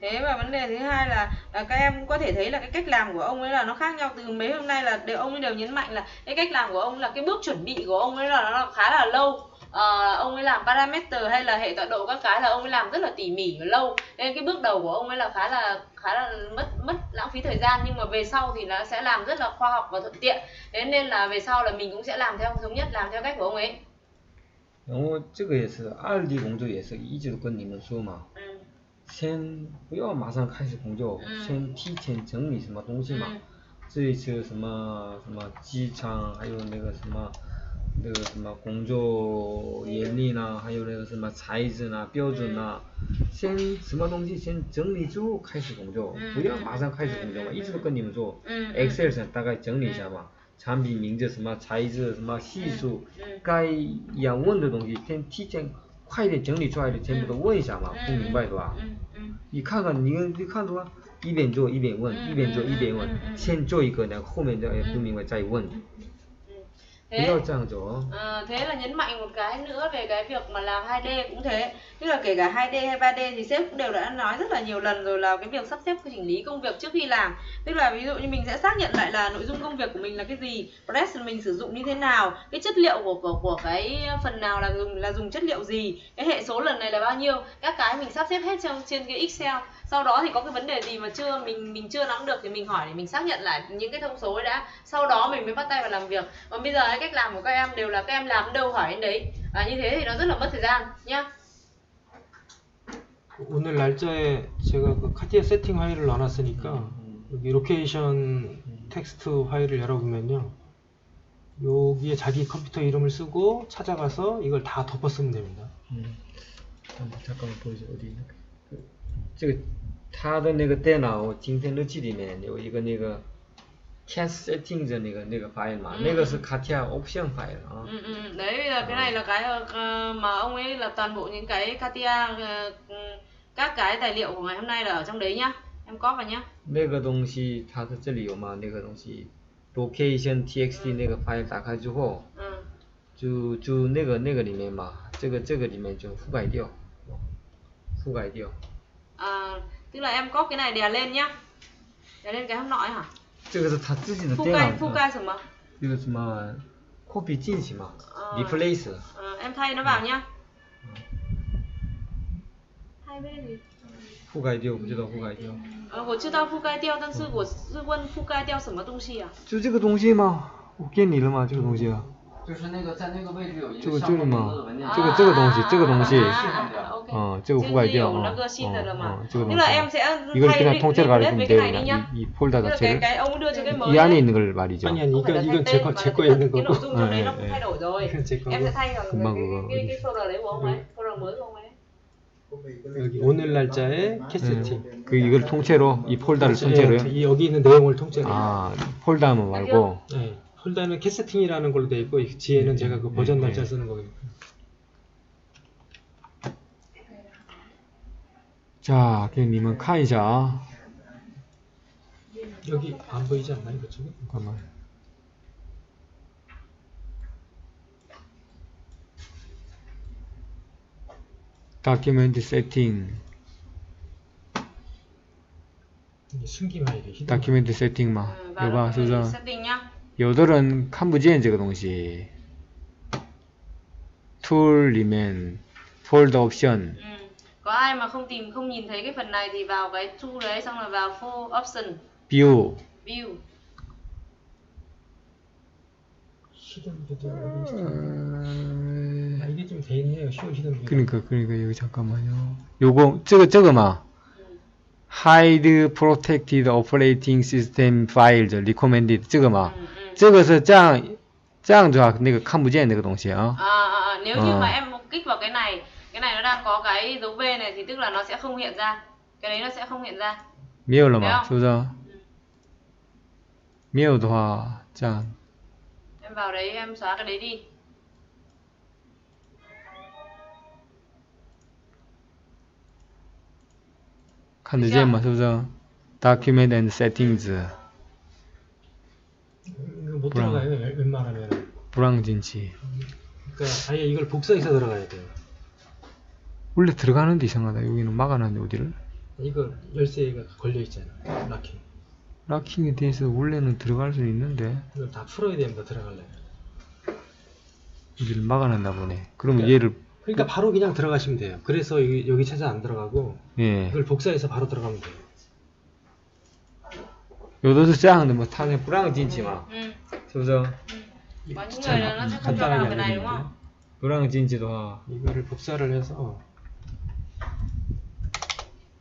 Thế và vấn đề thứ hai là các em cũng có thể thấy là cái cách làm của ông ấy là nó khác nhau. Từ mấy hôm nay là ông ấy đều nhấn mạnh là cái cách làm của ông là cái bước chuẩn bị của ông ấy là nó khá là lâu. Ông ấy làm parameter hay là hệ tọa độ các cái là ông ấy làm rất là tỉ mỉ và lâu, nên cái bước đầu của ông ấy là khá là mất lãng phí thời gian, nhưng mà về sau thì nó sẽ làm rất là khoa học và thuận tiện. Thế nên là về sau là mình cũng sẽ làm theo thống nhất, làm theo cách của ông ấy. 然后这个也是2D 工作也是一直跟你们说嘛，先不要马上开始工作，先提前整理什么东西嘛，这一次什么机场，还有那个什么工作原理呢，还有那个什么材质呢、标准呢，先什么东西先整理之后开始工作，不要马上开始工作嘛，一直都跟你们说，Excel 上大概整理一下嘛，产品名字、什么材质、什么系数，该要问的东西先提前快点整理出来的全部都问一下嘛，不明白对吧？你看看你看出来，一边做一边问，一边做一边问，先做一个，然后后面再不明白再问。Thế là nhấn mạnh một cái nữa về cái việc mà làm 2D cũng thế, tức là kể cả 2D hay 3D thì sếp cũng đều đã nói rất là nhiều lần rồi là cái việc sắp xếp chỉnh lý công việc trước khi làm, tức là ví dụ như mình sẽ xác nhận lại là nội dung công việc của mình là cái gì, press mình sử dụng như thế nào, cái chất liệu của cái phần nào là dùng chất liệu gì, cái hệ số lần này là bao nhiêu, các cái mình sắp xếp hết trên cái Excel. Sau đó thì có cái vấn đề gì mà mình chưa nắm được thì mình hỏi để mình xác nhận lại những cái thông số ấy đã, sau đó mình mới bắt tay vào làm việc. Còn bây giờ cái cách làm của các em đều là các em làm đến đâu hỏi đến đấy, như thế thì nó rất là mất thời gian nhá. 오늘 날짜에 제가 그 카티아 세팅 파일을 넣어놨으니까 여기 로케이션 텍스트 파일을 열어보면요, 여기에 자기 컴퓨터 이름을 쓰고 찾아가서 이걸 다 덮어 쓰면 됩니다. 잠깐만 보여줘. 어디 这个他的那个电脑今天日记里面有一个那个 cast setting 的那个 file 嘛，那个是 Katia option file 啊。Đấy, bây giờ cái này là cái mà ông ấy là toàn bộ những cái Katia các cái tài liệu của ngày hôm nay là ở trong đấy nhá, em copy vào nhá. 那个东西它的这里有吗？那个东西 location txt 那个 file 打开之后，就那个里面嘛，这个里面就覆盖掉。Tức là em copy cái này đè lên nhá, đè lên cái hôm nọ hả? 这个是他自己的电脑。覆盖什么？那个什么 copy 进去嘛，replace。em thay nó vào nhá. Thay bên gì? 覆盖掉，不知道覆盖掉。我知道覆盖掉，但是我是问覆盖掉什么东西啊？就这个东西吗？我给你了吗？这个东西啊。就是那个在那个位置有一这个个项目名吗？字的文件夹。这个东西，这个东西。这个覆盖掉啊。这个东西。이걸 그냥 통째로 가르치면 돼요. 이 폴더 자체를. 이 안에 있는 걸 말이죠. 아니 이건 제 거에 있는 거고. 이건 제 거고. 금방 그거. 여기 오늘 날짜에 캐스팅. 그 이걸 통째로 이 폴더를 통째로요. 이 여기 있는 내용을 통째로. 아 폴더만 말고. 네. 폴더는 캐스팅이라는 걸로 되어 있고 뒤에는 제가 그 버전 날짜 쓰는 거예요. 자, 给你们看一下啊. 여기 안 보이지 않나요, 이쪽에? 잠깐만. 다큐멘트 세팅. 숨김 파일이. 다큐멘트 세팅嘛，有吧？是不是？有的人看不见这个东西。Tool 里面 Folder Option. Có ai mà không nhìn thấy cái phần này thì vào cái tool đấy xong rồi vào full option. View. 이게 좀 돼 있네요. 히든 뷰. 그러니까 여기 잠깐만요. 요거 这个嘛. Hide protected operating system files recommended 这个嘛. 这个是这样的话那个看不见那个东西啊. Nếu như mà em kích vào cái này nó đang có cái dấu V này thì tức là nó sẽ không hiện ra. Cái đấy nó sẽ không hiện ra. 没有了嘛，是不是？没有的话，这样。 Em vào đấy em xóa cái đấy đi. 看得见吗？是不是 ？Document and settings. 못 들어가요. 웬만하면. 불황 진치. 그러니까 아예 이걸 복사해서 들어가야 돼요. 원래 들어가는데 이상하다. 여기는 막아놨네 어디를? 이거 열쇠가 걸려 있잖아. 락킹. 락킹에 대해서 원래는 들어갈 수 있는데. 이걸 다 풀어야 됩니다. 들어가려면. 여기를 막아놨나 보네. 그러면 얘를. 그러니까 바로 그냥 들어가시면 돼요. 그래서 여기 찾아 안 들어가고. 예. 이걸 복사해서 바로 들어가면 돼요. 有的是这样的嘛，他那不让进去嘛，是不是？ Có những người là nó sẽ không cho vào cái này đúng không? 不让进去的话 이거를 복사를 해서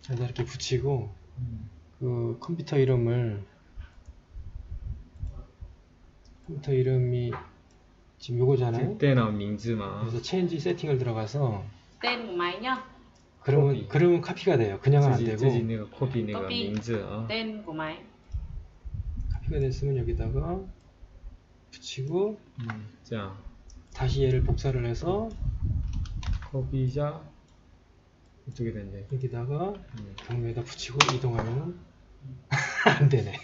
여기다 이렇게 붙이고 그 컴퓨터 이름이 지금 요거잖아요. 그래서 체인지 세팅을 들어가서 tên của máy nhá. 그러면 카피가 돼요. 그냥은 안 되고. copy tên của máy. 카피가 됐으면 여기다가 붙이고 자 다시 얘를 복사를 해서 커피자 이쪽에 된대. 여기다가 경로에다 붙이고 이동하면 안 되네.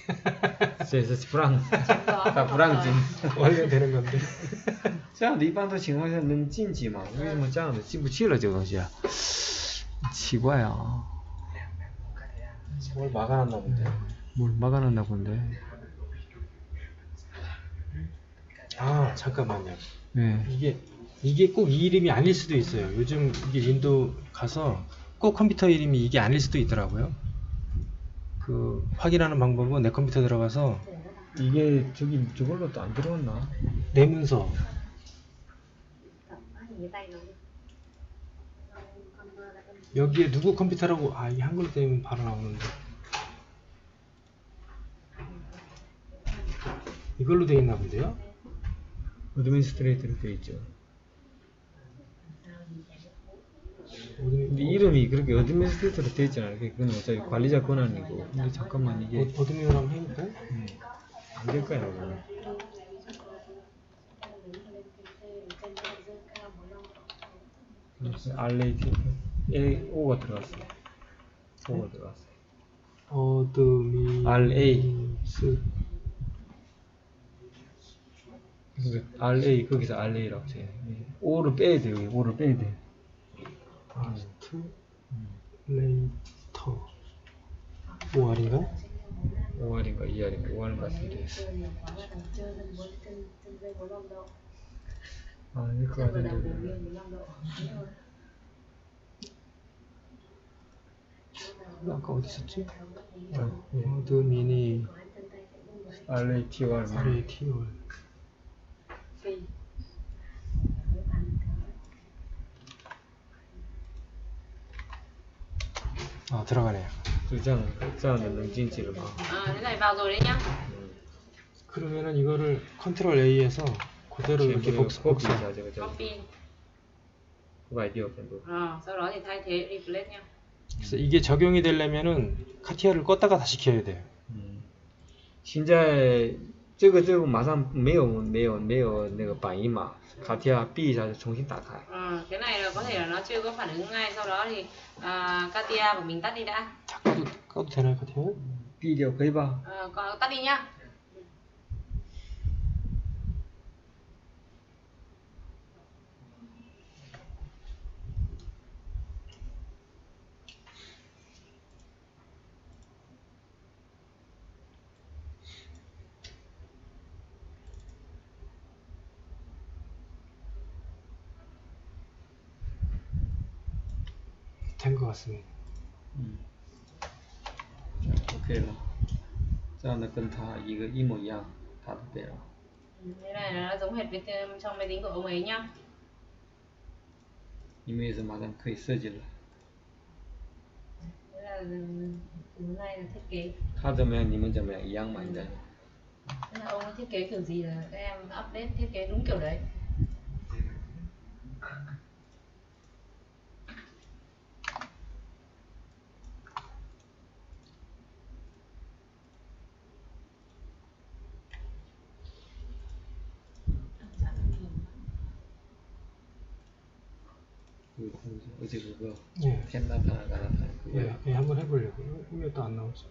这是不让进 원래 되는 건데. 这样的一般的情况下能进去吗？为什么这样的进不去了这个东西啊？奇怪啊。 뭘 막아놨나 본데. 뭘 막아놨나 본데. 아 잠깐만요. 네. 이게 꼭 이 이름이 아닐 수도 있어요. 요즘 이게 윈도우 가서 꼭 컴퓨터 이름이 이게 아닐 수도 있더라고요. 그 확인하는 방법은 내 컴퓨터 들어가서 이게 저걸로 또 안 들어왔나? 내 문서. 여기에 누구 컴퓨터라고 이게 한글로 되면 바로 나오는데 이걸로 돼 있나 본데요? 어드민스트레이터로 돼 있죠. 근데 이름이 그렇게 어드민스트레이터로 돼 있잖아요. 그건 어차피 관리자 권한이고. 근데 잠깐만 이게 어드민을 한번 해볼까요? 안 될 거야 이거. RAT O가 들어갔어. O가 들어갔어. 어드민 RA RA 거기서 RA라고 돼. O를 빼야 돼 여기. O를 빼야 돼. 레이터 OR인가? OR인가 ER인가 OR 같은데. 이거 같은데. 아까 어디 있었지? 워드 미니 RAT월 RAT월. 아, 들어가네요. 就这样的能进去了吗？ Cái này vào rồi đấy nhá. 그러면은 이거를 컨트롤 A에서 그대로 이렇게 복사. Copy. vài điều全部. Sau đó thì thay thế replace nha. 그래서 이게 적용이 되려면은 카티아를 껐다가 다시 켜야 돼요. 现在这个马上没有那个反应嘛，卡提亚闭一下就重新打开。 Cái này là có thể là nó chưa có phản ứng ngay, sau đó thì Katia của mình tắt đi đã. 자, 꺼도 되나요, 카티아? 闭掉可以吧？ Tắt đi nhá. 된 것 같습니다. OK 了，这样的跟它一模一样，它都对了。 Cái này nó giống hệt với trong máy tính của ông ấy nhá. 因为是马上可以设计了。 Thế là hôm nay là thiết kế. 他怎么样，你们怎么样，一样嘛应该。 Thế là ông ấy thiết kế kiểu gì là các em update thiết kế đúng kiểu đấy. 어제 그거 예. 펜 나타나가 예, 한번 해보려고요. 왜 또 안 나오지?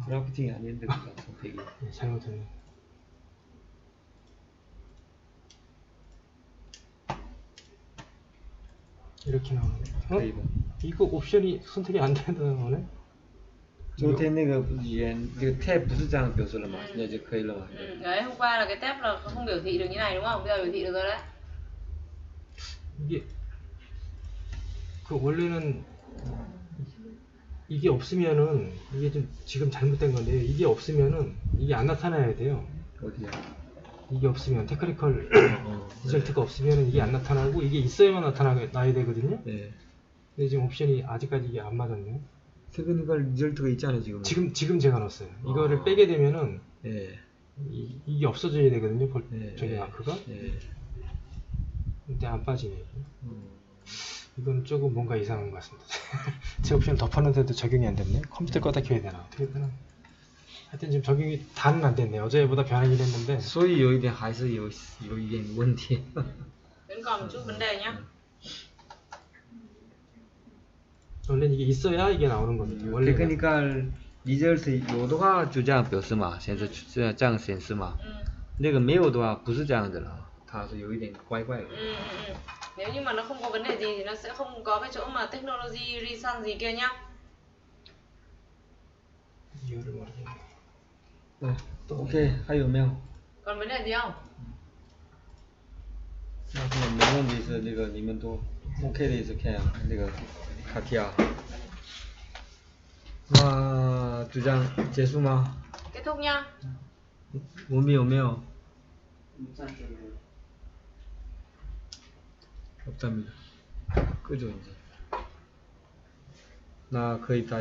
드라프팅이 아닌데 그거 선택이. 예, 잘못했네. 이렇게 나오네. 이거 옵션이 선택이 안 되는 昨天那个语言这个 tab 不是这样表示了吗？现在就可以了嘛？ Đấy, hôm qua là cái tab là không biểu thị được như này đúng không? Bây giờ biểu thị được rồi đấy. 이게 그 원래는 이게 없으면은 이게 좀 지금 잘못된 건데 이게 없으면은 이게 안 나타나야 돼요. 어디야? 이게 없으면 테크니컬 리절트가 없으면 이게 안 나타나고 이게 있어야만 나타나야 되거든요. 네. 근데 지금 옵션이 아직까지 이게 안 맞았네요. 테크니컬 리절트가 있잖아요 지금. 지금 제가 넣었어요. 이거를 빼게 되면은 네. 이게 없어져야 되거든요. 네. 저기 마크가. 네. 근데 안 빠지네요. 이건 조금 뭔가 이상한 것 같습니다. 제 옵션 덮었는데도 적용이 안 됐네. 컴퓨터 껐다 켜야 되나 어떻게 되나. 하여튼 지금 적용이 다는 안 됐네요. 어제보다 변하긴 했는데. 所以有一点还是有一点问题。 Vẫn còn một chút vấn đề nhá. 원래는 이게 있어야 이게 나오는 거거든요. 원래 테크니컬 리절트 有的话就这样表示嘛，显示这样显示嘛。那个没有的话不是这样的了，它是有一点怪怪的。 Nếu như mà nó không có vấn đề gì thì nó sẽ không có cái chỗ mà technology reason gì kia nhá. 이유를 모르겠네. 네. OK 还有没有？ Còn vấn đề gì không? 那现在没问题是那个你们都 OK 的意思看那个卡提亚。那就这样结束吗？ Kết thúc nhá. 我们有没有？ 없답니다. 끄죠 이제. 나 거의 다